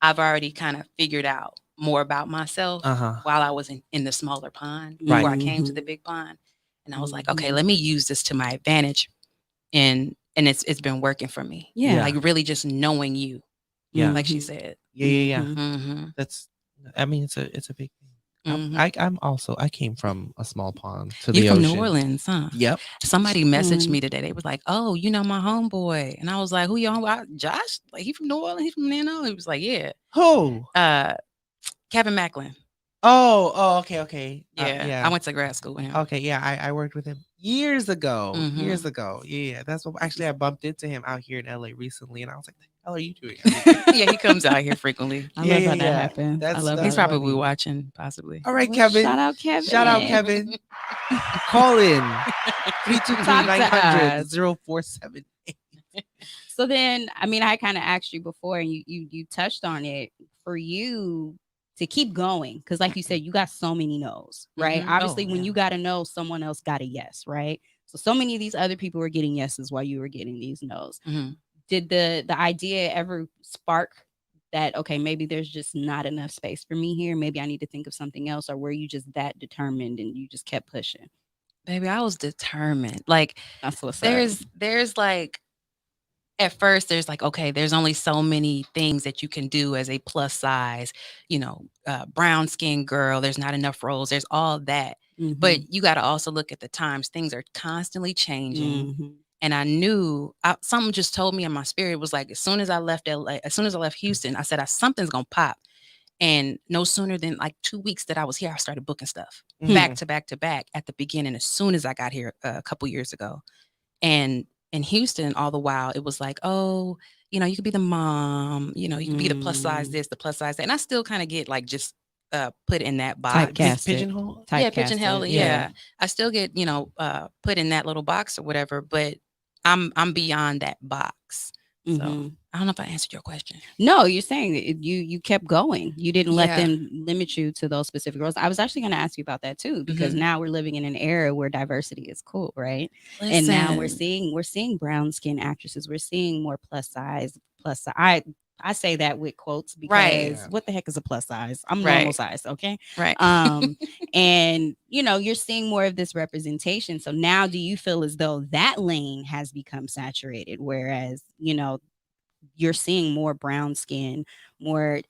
I've already kind of figured out more about myself while I was in the smaller pond before I came to the big pond. And I was like, okay, let me use this to my advantage. And it's been working for me. Yeah. Like really just knowing you. Yeah. Like she said. Yeah. That's, I mean, it's a big thing. I came from a small pond to the ocean. You're from New Orleans, huh? Yep. Somebody messaged me today. They was like, "Oh, my homeboy," and I was like, "Who your homeboy?" Josh, like he from New Orleans. He from Nano. He was like, "Yeah." Who? Kevin Macklin. Oh, okay. Yeah, I went to grad school with him. Okay, yeah, I worked with him years ago. Yeah, that's what actually I bumped into him out here in LA recently, and I was like, "The hell are you doing?" Yeah, he comes out here frequently. I love how that happens. I love He's probably watching, possibly. All right, Kevin. Shout out Kevin. Call in 323-900-0478. So then, I mean, I kind of asked you before, and you touched on it. For you to keep going, because like you said, you got so many no's, right? Obviously, when you got a no, someone else got a yes, right? So many of these other people were getting yeses while you were getting these no's. Did the idea ever spark that, okay, maybe there's just not enough space for me here, maybe I need to think of something else? Or were you just that determined and you just kept pushing? Baby, I was determined. Like, that's what's there's like, at first there's like, okay, there's only so many things that you can do as a plus size, brown skinned girl. There's not enough roles. There's all that. But you got to also look at the times. Things are constantly changing. And I knew something just told me in my spirit was like, as soon as I left LA, as soon as I left Houston, I said, something's going to pop. And no sooner than like 2 weeks that I was here, I started booking stuff back to back to back at the beginning, as soon as I got here a couple years ago. And in Houston, all the while, it was like, oh, you could be the mom, you could be the plus size this, the plus size that. And I still kind of get like just put in that box. Pigeonhole? Pigeonhole. Yeah. I still get, put in that little box or whatever, but I'm beyond that box. So I don't know if I answered your question. No, you're saying that you kept going. You didn't let them limit you to those specific roles. I was actually going to ask you about that too, because now we're living in an era where diversity is cool, right? Listen. And now we're seeing brown skin actresses. We're seeing more plus size. I I say that with quotes because Right. what the heck is a plus size? I'm Right. normal size, okay? Right. And you're seeing more of this representation. So now do you feel as though that lane has become saturated, whereas, you're seeing more brown skin, more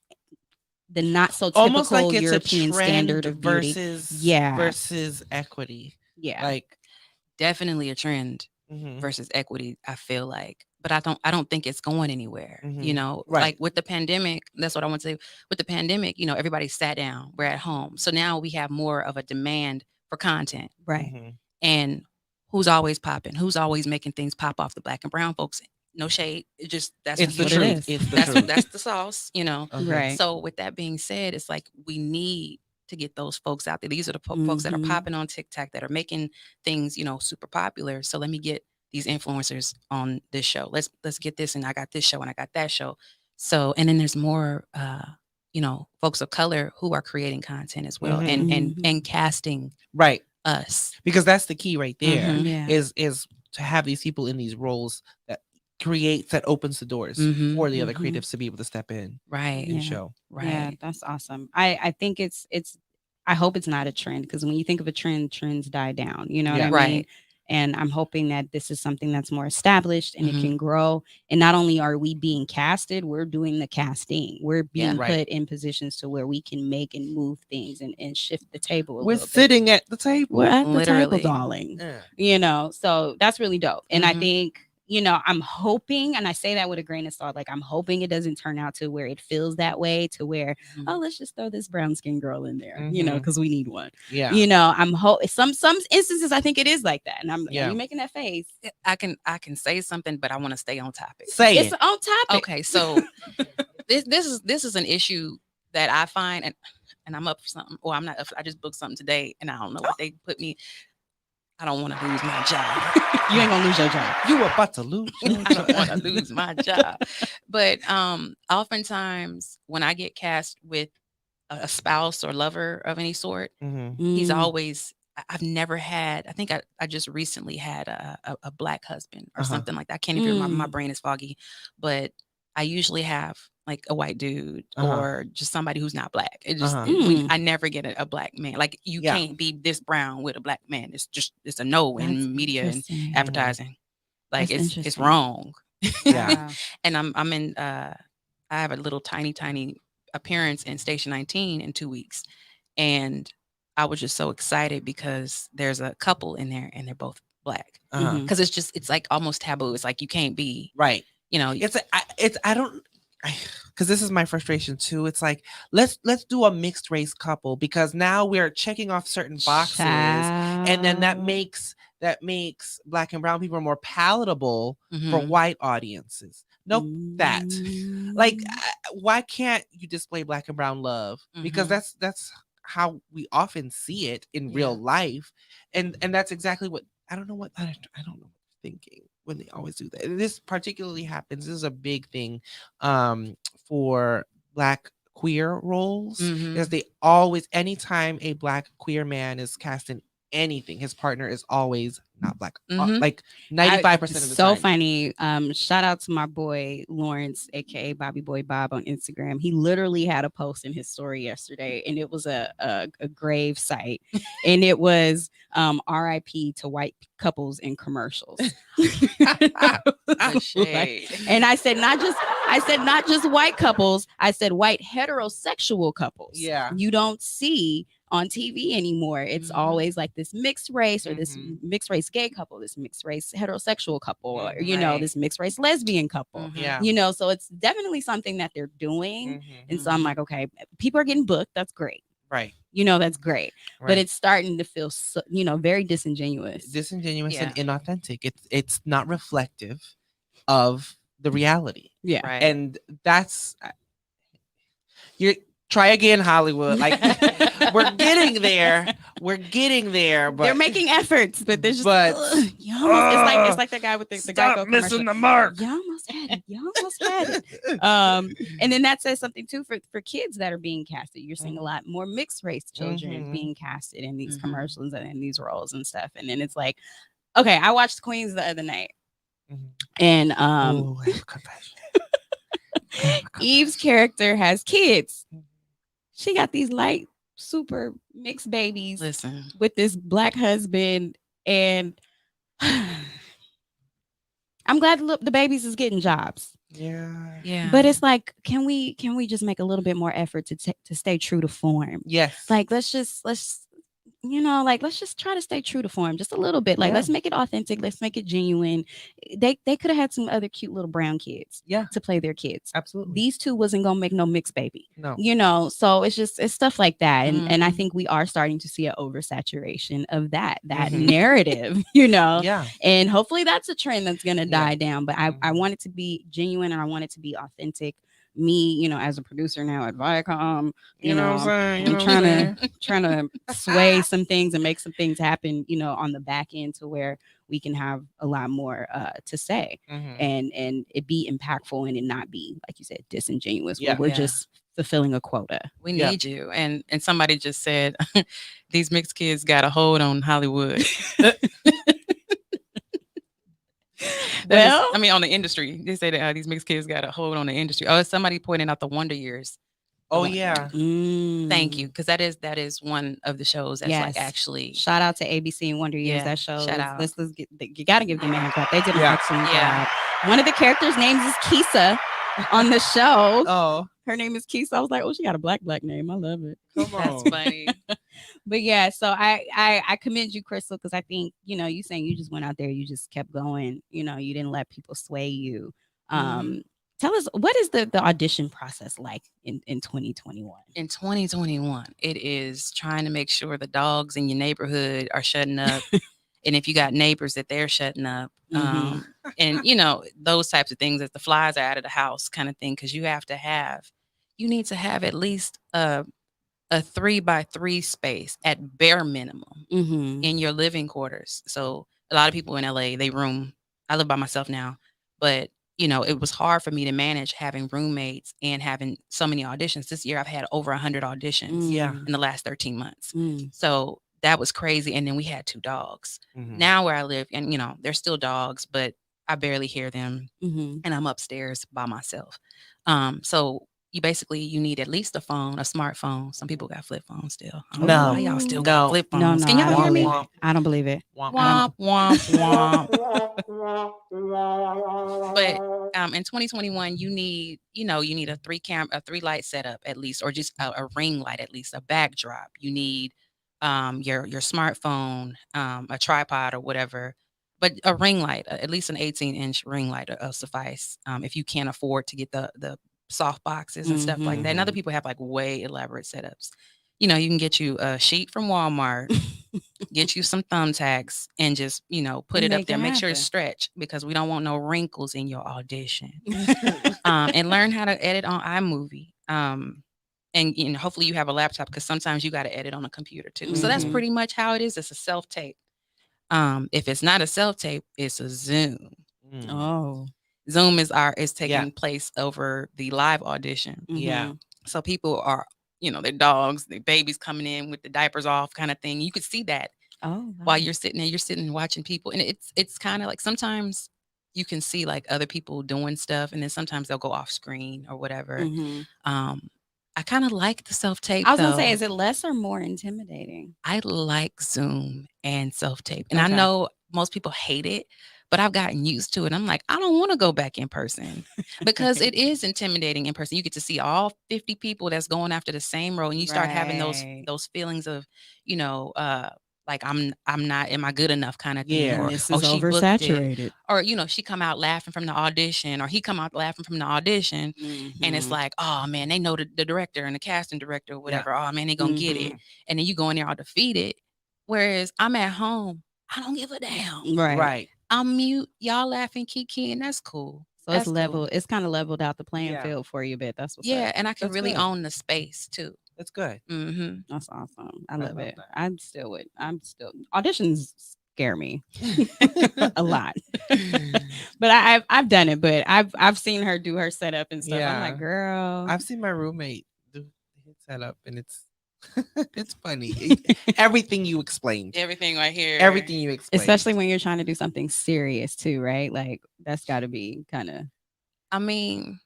the not so almost like typical it's European a trend standard of beauty. versus equity. Yeah. Like definitely a trend versus equity, I feel like. But I don't think it's going anywhere. Right. Like with the pandemic, that's what I want to say. With the pandemic, everybody sat down, we're at home. So now we have more of a demand for content. Right. And who's always popping? Who's always making things pop off the black and brown folks? No shade. That's it's the what truth. it is. It's the That's truth. that's the sauce, Right. So with that being said, it's like we need to get those folks out there. These are the folks that are popping on TikTok that are making things, super popular. So let me get these influencers on this show. Let's get this, and I got this show and I got that show. So, and then there's more folks of color who are creating content as well and casting right us, because that's the key right there. Yeah. is to have these people in these roles that opens the doors for the other creatives to be able to step in and show. Right. Yeah, that's awesome. I think it's I hope it's not a trend, because when you think of a trend, trends die down. You know what I mean? Right. And I'm hoping that this is something that's more established and it can grow. And not only are we being casted, we're doing the casting. We're being put in positions to where we can make and move things and shift the table. We're sitting at the table. We're at Literally. the table, darling. So that's really dope. And I think, I'm hoping, and I say that with a grain of salt, like I'm hoping it doesn't turn out to where it feels that way, to where, oh, let's just throw this brown skin girl in there, because we need one. Yeah. I'm some instances I think it is like that. And I'm you making that face. I can say something, but I want to stay on topic. Say It's it. on topic. Okay, so this is an issue that I find, and I'm up for something, or I'm not up for, I just booked something today and I don't know what they put me. I don't want to lose my job. You ain't gonna lose your job. You were about to lose. I don't want to lose my job. But oftentimes when I get cast with a spouse or lover of any sort, he's always, I've never had, I think I just recently had a black husband or something like that. I can't even, my brain is foggy, but I usually have like a white dude or just somebody who's not black. It just, I never get a black man. Like you can't be this brown with a black man. It's a no in media and advertising. Like it's wrong. Yeah. And I'm in, I have a little tiny appearance in Station 19 in 2 weeks. And I was just so excited because there's a couple in there and they're both black. Cause it's like almost taboo. It's like, you can't be right. Because this is my frustration too. It's like, let's do a mixed race couple, because now we're checking off certain boxes, and then that makes black and brown people more palatable for white audiences. Nope, that like, why can't you display black and brown love? Because that's how we often see it in real life, and that's exactly what I don't know what they're thinking when they always do that. This particularly happens. This is a big thing for black queer roles, because they always, anytime a black queer man is cast in anything, his partner is always not black. Like 95% of the time. So funny. Shout out to my boy Lawrence, aka Bobby Boy Bob, on Instagram. He literally had a post in his story yesterday, and it was a grave site, and it was RIP to white couples in commercials. And I said not just white couples, I said white heterosexual couples. Yeah. You don't see on TV anymore. It's always like this mixed race, or this mixed race gay couple, this mixed race heterosexual couple, or this mixed race lesbian couple. Yeah. So it's definitely something that they're doing. And so I'm like, okay, people are getting booked. That's great. Right. That's great. Right. But it's starting to feel so, very disingenuous. And inauthentic. It's not reflective of the reality. Yeah. Right. And that's try again, Hollywood. Like, we're getting there. But they're making efforts, but there's just it's like that guy with the Geico commercial. Missing the mark. You almost had it. And then that says something too for kids that are being casted. You're seeing a lot more mixed race children being casted in these commercials and in these roles and stuff. And then it's like, okay, I watched Queens the other night, and Ooh, I have a confession. Eve's character has kids. She got these light, super mixed babies. Listen, with this black husband, and I'm glad the babies is getting jobs. Yeah. But it's like, can we just make a little bit more effort to stay true to form? Yes. Like let's just try to stay true to form just a little bit. Like let's make it authentic. Let's make it genuine. They could have had some other cute little brown kids to play their kids. Absolutely. These two wasn't gonna make no mixed baby. No. So it's stuff like that. And I think we are starting to see an oversaturation of that narrative, Yeah. And hopefully that's a trend that's gonna die down. But I want it to be genuine and I want it to be authentic. Me, as a producer now at Viacom, You know what I'm saying? I'm trying to sway some things and make some things happen, on the back end to where we can have a lot more to say and it be impactful and it not be, like you said, disingenuous. Where we're just fulfilling a quota. We need you. And somebody just said these mixed kids got a hold on Hollywood. Well, on the industry, they say that these mixed kids got a hold on the industry. Oh, somebody pointed out the Wonder Years. Oh yeah. Thank you, because that is one of the shows that's like actually. Shout out to ABC and Wonder Years. That show. Shout out. Let's get. You got to give them a hand clap. They did an excellent job. One of the characters' names is Kisa on the show. Oh, her name is Kisa. I was like, oh, she got a black name. I love it. Come on. That's funny. But yeah, so I commend you, Crystal, because I think you saying you just went out there, you just kept going. You didn't let people sway you. Tell us, what is the audition process like in 2021? In 2021, it is trying to make sure the dogs in your neighborhood are shutting up. And if you got neighbors that they're shutting up, and those types of things, that the flies are out of the house kind of thing, because you need to have at least a 3x3 space at bare minimum in your living quarters. So a lot of people in LA, I live by myself now, but it was hard for me to manage having roommates and having so many auditions. This year I've had over 100 auditions in the last 13 months. So that was crazy. And then we had 2 dogs. Now where I live, and there's still dogs, but I barely hear them. And I'm upstairs by myself. So you need at least a smartphone. Some people got flip phones still. I don't know why y'all still got flip phones. Can y'all hear me? I don't believe it. Womp, womp, womp. But in 2021, you need a 3 light setup at least, or just a ring light at least, a backdrop. You need your smartphone, a tripod or whatever. But a ring light, at least an 18-inch ring light will suffice if you can't afford to get the soft boxes and stuff like that. And other people have like way elaborate setups. You can get you a sheet from Walmart, get you some thumbtacks, and just put it up there. Make sure it's stretched, because we don't want no wrinkles in your audition. And learn how to edit on iMovie. And hopefully you have a laptop, because sometimes you got to edit on a computer too. So that's pretty much how it is. It's a self-tape. If it's not a self-tape, it's a Zoom. Oh. Zoom is taking place over the live audition. Yeah. So people are, their dogs, their babies coming in with the diapers off kind of thing. You could see that while you're sitting there, watching people. And it's kind of like, sometimes you can see like other people doing stuff, and then sometimes they'll go off screen or whatever. I kind of like the self-tape. I was going to say, is it less or more intimidating? I like Zoom and self-tape. And I know most people hate it, but I've gotten used to it. I'm like, I don't want to go back in person, because it is intimidating in person. You get to see all 50 people that's going after the same role, and you start having those feelings of, like am I good enough kind of thing. Or, this is oversaturated. Or, she come out laughing from the audition, or he come out laughing from the audition. And it's like, oh man, they know the director and the casting director or whatever. Oh man, they gonna get it. And then you go in there all defeated. Whereas I'm at home, I don't give a damn. Right. I'm mute. Y'all laughing, kiki, and that's cool. So it's level. Cool. It's kind of leveled out the playing field for you a bit. That's what's up. And I can really own the space too. That's good. That's awesome. I love it. I'm still auditions scare me a lot. But I've done it. But I've seen her do her setup and stuff. I'm like, girl. I've seen my roommate do his setup, and it's it's funny. Everything you explained. Everything right here. Everything you explained. Especially when you're trying to do something serious too, right? Like that's got to be kind of. I mean,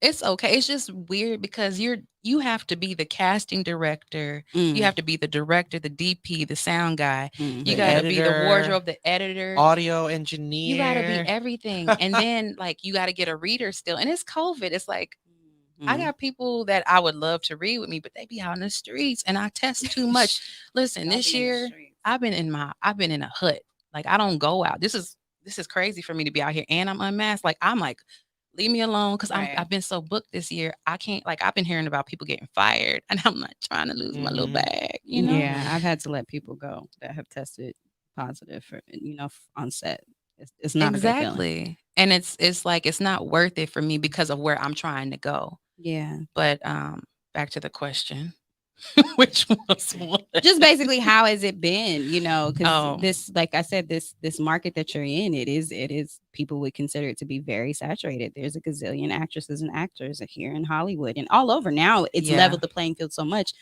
It's okay. It's just weird because you have to be the casting director. You have to be the director, the DP, the sound guy. You got to be the wardrobe, the editor, audio engineer. You got to be everything. And then like you got to get a reader still. And it's COVID. It's like I got people that I would love to read with me, but they be out in the streets and I test too much. Listen, this year I've been in a hut. Like I don't go out. This is crazy for me to be out here and I'm unmasked. Like I'm like, leave me alone because I've been so booked this year. I can't, like, I've been hearing about people getting fired and I'm not trying to lose my little bag, you know? Yeah, I've had to let people go that have tested positive for, on set. It's not exactly. And it's like, it's not worth it for me because of where I'm trying to go. Yeah. But back to the question. Which was what? Just basically, how has it been? Because this, like I said, this market that you're in, it is people would consider it to be very saturated. There's a gazillion actresses and actors here in Hollywood and all over. Now it's leveled the playing field so much.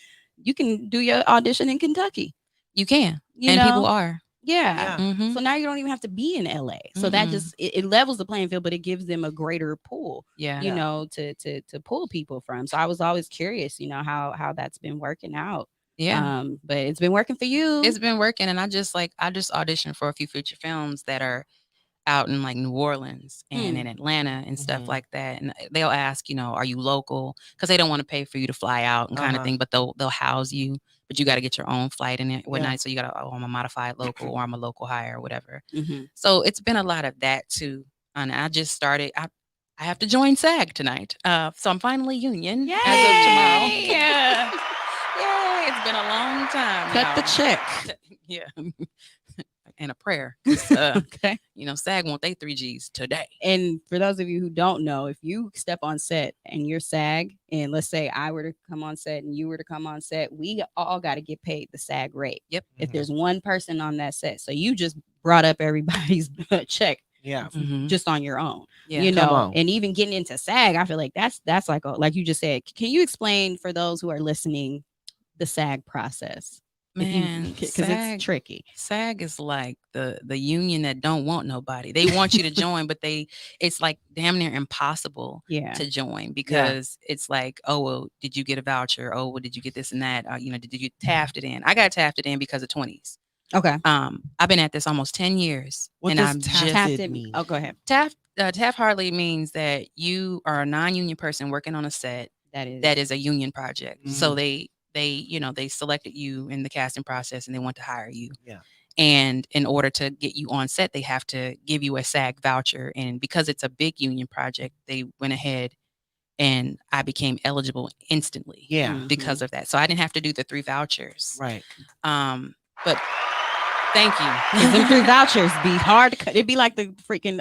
You can do your audition in Kentucky. You can, people are. Yeah. Mm-hmm. So now you don't even have to be in LA. So that just it levels the playing field, but it gives them a greater pool. To pull people from. So I was always curious, how that's been working out. Yeah. But it's been working for you. It's been working, and I just auditioned for a few feature films that are out in like New Orleans and in Atlanta and stuff like that. And they'll ask, are you local? Because they don't want to pay for you to fly out and kind of thing, but they'll house you. But you got to get your own flight and whatnot. So you got to, I'm a modified local or I'm a local hire or whatever. So it's been a lot of that too. And I just started, I have to join SAG tonight. So I'm finally union as of tomorrow. Yeah. Yay. It's been a long time. Cut the check. Yeah. And a prayer. Okay. SAG want they 3 Gs today. And for those of you who don't know, if you step on set and you're SAG, and let's say I were to come on set and you were to come on set, we all got to get paid the SAG rate. Yep. If there's one person on that set. So you just brought up everybody's check. Yeah. Just on your own. Yeah. And even getting into SAG, I feel like that's like you just said. Can you explain for those who are listening the SAG process? Man, because it's tricky. SAG is like the union that don't want nobody. They want you to join, but it's like damn near impossible to join because it's like, oh well, did you get a voucher? Oh well, did you get this and that? Did you taft it in? I got tafted in because of 20s. Okay. I've been at this almost 10 years. What does tafted mean? Oh, go ahead. Taft hardly means that you are a non-union person working on a set that is a union project. So they selected you in the casting process and they want to hire you. Yeah. And in order to get you on set, they have to give you a SAG voucher. And because it's a big union project, they went ahead and I became eligible instantly. Yeah. Because of that. So I didn't have to do the 3 vouchers. Right. But thank you. Because them 3 vouchers be hard to cut. It'd be like the freaking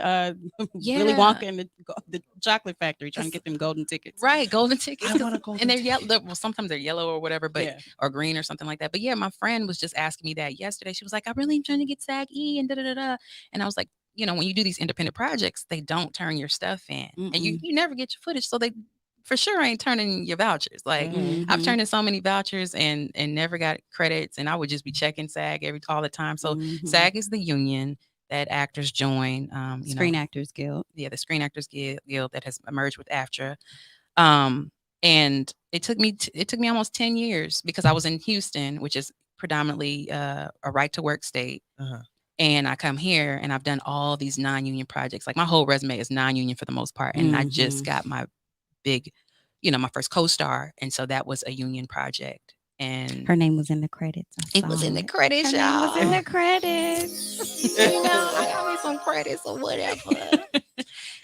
Willy Wonka and the chocolate factory trying to get them golden tickets. Right, golden tickets. I want a golden and they're yellow. Well, sometimes they're yellow or whatever, but or green or something like that. But yeah, my friend was just asking me that yesterday. She was like, "I really am trying to get SAG-E and da da da da." And I was like, when you do these independent projects, they don't turn your stuff in, and you never get your footage, so they for sure ain't turning your vouchers. Like I've turned in so many vouchers and never got credits, and I would just be checking SAG all the time. So SAG is the union that actors join. Screen Actors Guild. Yeah, the Screen Actors Guild that has merged with AFTRA. And it took me almost 10 years because I was in Houston, which is predominantly a right to work state. And I come here and I've done all these non-union projects. Like my whole resume is non-union for the most part. And I just got my big, my first co-star. And so that was a union project. And her name was in the credits. It was in the credits, y'all. It was in the credits. I got me some credits or whatever.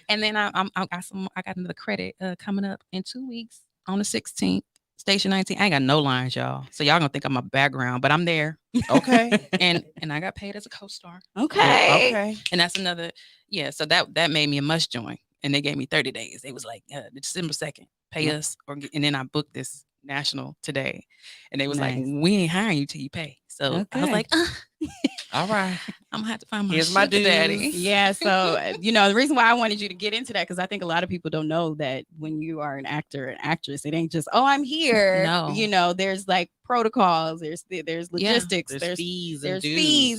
And then I got another credit coming up in 2 weeks on the 16th. Station 19. I ain't got no lines, y'all. So y'all gonna think I'm a background, but I'm there. Okay. and I got paid as a co-star. Okay. And that's another, so that made me a must join. And they gave me 30 days. It was like December 2nd, pay us, and then I booked this national today. And they was like, we ain't hiring you till you pay. So I was like, all right, I'm gonna have to find my here's my daddy. Yeah. So the reason why I wanted you to get into that, because I think a lot of people don't know that when you are an actor and actress, it ain't just I'm here. No. There's like protocols, there's logistics, there's fees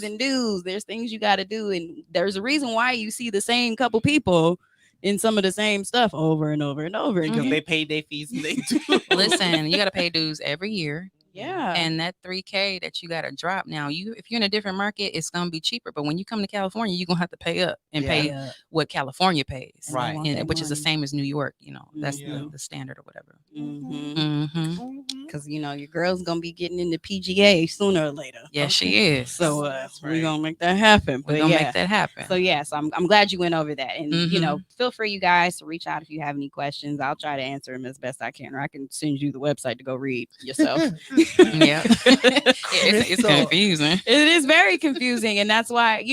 and dues, there's things you got to do, and there's a reason why you see the same couple people in some of the same stuff over and over and over because again. they paid their fees and they do. Listen, you got to pay dues every year. Yeah. And that $3K that you got to drop now, if you're in a different market, it's going to be cheaper. But when you come to California, you're going to have to pay up and pay what California pays. Right. Which is the same as New York. That's the standard or whatever. Because, your girl's going to be getting into PGA sooner or later. Yeah, she is. So we're going to make that happen. We're going to make that happen. So, so I'm glad you went over that. And, feel free, you guys, to reach out if you have any questions. I'll try to answer them as best I can, or I can send you the website to go read yourself. Yeah. It's confusing. It is very confusing. And that's why,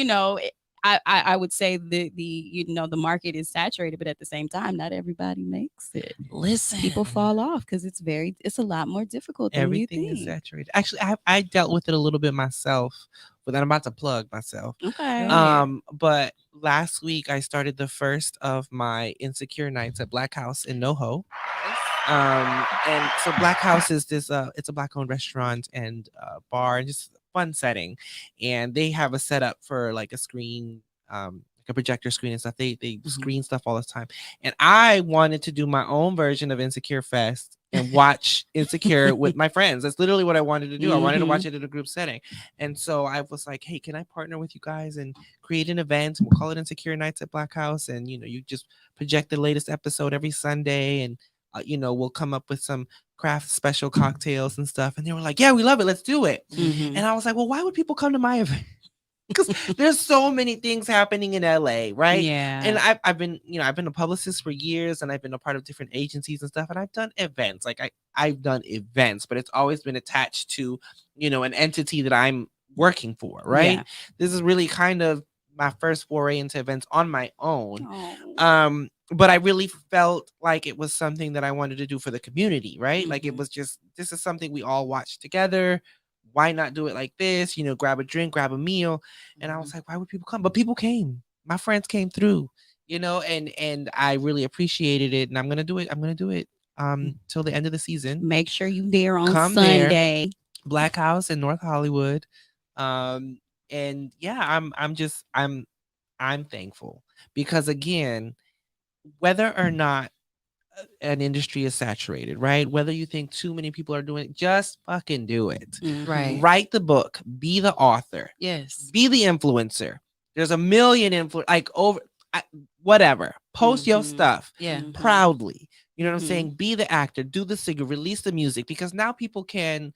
I would say the market is saturated, but at the same time, not everybody makes it. Listen, people fall off because it's a lot more difficult than everything you think. is saturated. Actually, I dealt with it a little bit myself, but I'm about to plug myself. Okay. But last week I started the first of my Insecure nights at Black House in NoHo. And so Black House is this it's a Black owned restaurant and bar and just fun setting, and they have a setup for like a screen, like a projector screen and stuff. They screen stuff all the time, and I wanted to do my own version of Insecure Fest and watch Insecure with my friends. That's literally what I wanted to do. I wanted to watch it in a group setting, and so I was like, hey, can I partner with you guys and create an event, and we'll call it Insecure Nights at Black House, and you just project the latest episode every Sunday, and we'll come up with some craft special cocktails and stuff. And they were like, yeah, we love it. Let's do it. And I was like, well, why would people come to my event? Because there's so many things happening in LA, right? Yeah. And I've been a publicist for years, and I've been a part of different agencies and stuff. And I've done events. Like I've done events, but it's always been attached to, an entity that I'm working for, right? Yeah. This is really kind of my first foray into events on my own. Oh. But I really felt like it was something that I wanted to do for the community, right? Like it was just, this is something we all watch together. Why not do it like this? Grab a drink, grab a meal. And I was like, why would people come? But people came. My friends came through, and I really appreciated it. And I'm gonna do it. Till the end of the season. Make sure you there on Sunday. There. Black House in North Hollywood. And yeah, I'm thankful because, again, whether or not an industry is saturated, right? Whether you think too many people are doing it, just fucking do it. Right. Write the book. Be the author. Yes. Be the influencer. There's a million whatever. Post your stuff. Yeah. Proudly. You know what I'm saying? Be the actor. Do the singer. Release the music, because now people can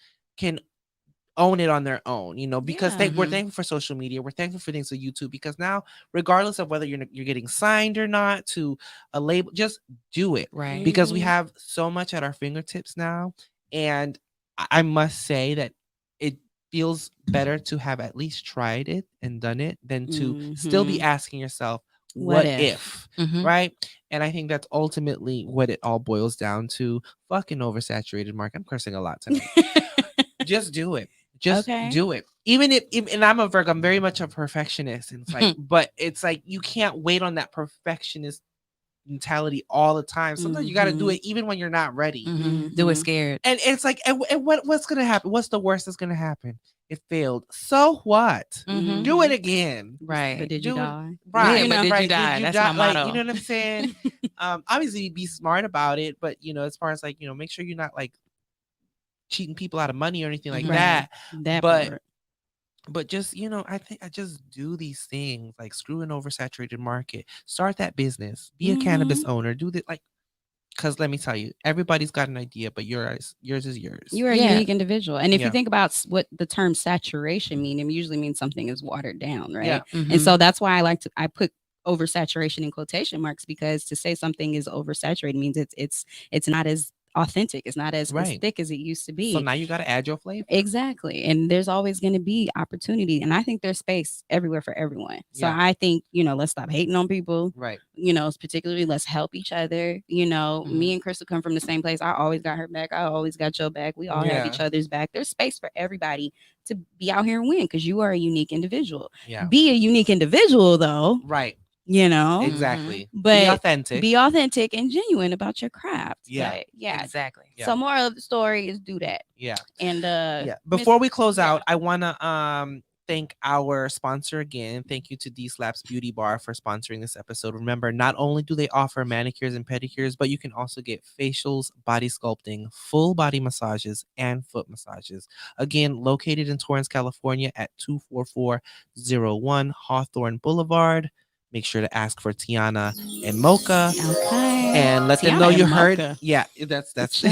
own it on their own, because we're thankful for social media. We're thankful for things like YouTube, because now, regardless of whether you're getting signed or not to a label, just do it. Right. Because we have so much at our fingertips now. And I must say that it feels better to have at least tried it and done it than to still be asking yourself, what if? Right? And I think that's ultimately what it all boils down to. Fucking oversaturated market. I'm cursing a lot tonight. Just do it. Just do it. Even if, and I'm a Virgo, I'm very much a perfectionist. And it's like, but it's like, you can't wait on that perfectionist mentality all the time. Sometimes you got to do it even when you're not ready. Do it scared. And it's like, and what's going to happen? What's the worst that's going to happen? It failed. So what? Do it again. Right. But did you die? Right. But did you die? That's my motto. You know what I'm saying? Obviously be smart about it, but as far as like, make sure you're not like cheating people out of money or anything like that. But just, I think I just do these things, like screw an oversaturated market, start that business, be a cannabis owner, do that, like, because let me tell you, everybody's got an idea, but yours is yours. You're a unique individual. And if you think about what the term saturation means, it usually means something is watered down, right? Yeah. And so that's why I put oversaturation in quotation marks, because to say something is oversaturated means it's not as authentic. It's not as thick as it used to be. So now you got to add your flavor. Exactly. And there's always going to be opportunity. And I think there's space everywhere for everyone. So I think, let's stop hating on people. Right. Particularly let's help each other. Me and Crystal come from the same place. I always got her back. I always got your back. We all have each other's back. There's space for everybody to be out here and win, because you are a unique individual. Yeah. Be a unique individual though. Right. Exactly. But be authentic and genuine about your craft. Yeah. Exactly. So moral of the story is do that. Yeah. And before we close out, I want to thank our sponsor again. Thank you to D Slaps Beauty Bar for sponsoring this episode. Remember, not only do they offer manicures and pedicures, but you can also get facials, body sculpting, full body massages, and foot massages. Again, located in Torrance, California at 24401 Hawthorne Boulevard. Make sure to ask for Tiana and Mocha. Okay. And let them Tiana know you and heard. Mocha. Yeah, that's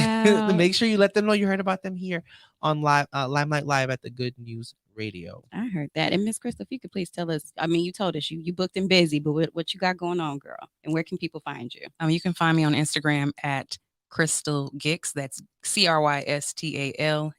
make sure you let them know you heard about them here on Limelight Live at the Good News Radio. I heard that. And Miss Crystal, if you could please tell us, I mean, you told us you booked and busy, but what you got going on, girl? And where can people find you? You can find me on Instagram at Crystal Gix. That's CrystalGix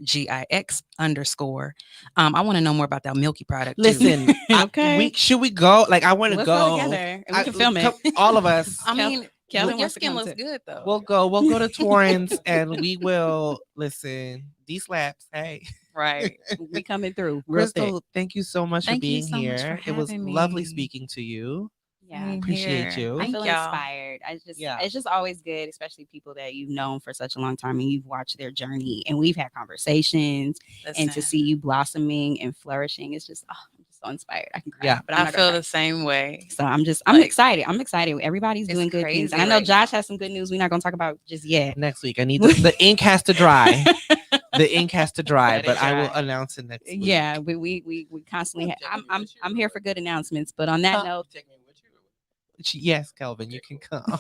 _. I want to know more about that Milky product. Listen, okay. Should we go? Like, I want to go together and we can film it. All of us. I mean, Kelvin your skin looks good though. We'll go to Torrance and we will listen. D Slaps, hey. Right. We coming through. Crystal, thank you so much for being so here. Much for it was having me. Lovely speaking to you. Yeah, appreciate you. I feel inspired. It's just always good, especially people that you've known for such a long time and you've watched their journey and we've had conversations. And to see you blossoming and flourishing, it's just I'm just so inspired. I can cry. Yeah, but I feel the same way. So I'm excited. I'm excited. Everybody's doing good things. And I know Josh has some good news we're not going to talk about just yet. Next week. I need the ink has to dry. The ink has to dry, but I will announce it next week. Yeah, we constantly I'm here for good announcements, but on that note, yes, Kelvin, you can come.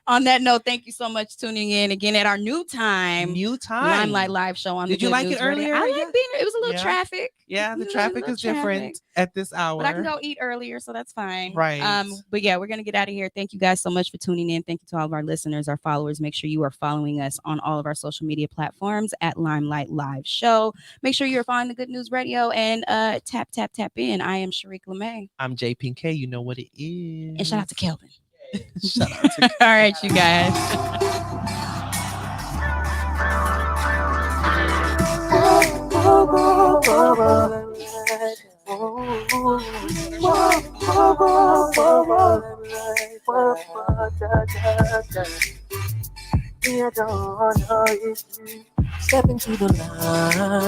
On that note, thank you so much tuning in again at our new time Limelight Live show on. Did you like it earlier? I like being. It was a little traffic. Yeah, the traffic is different at this hour. But I can go eat earlier, so that's fine. Right. But yeah, we're gonna get out of here. Thank you guys so much for tuning in. Thank you to all of our listeners, our followers. Make sure you are following us on all of our social media platforms at Limelight Live Show. Make sure you're following the Good News Radio and tap in. I am Sharique LeMay. I'm J Pink K. You know what it is. And shout out to Kelvin. Shout out to all right, you guys. Step into the limelight.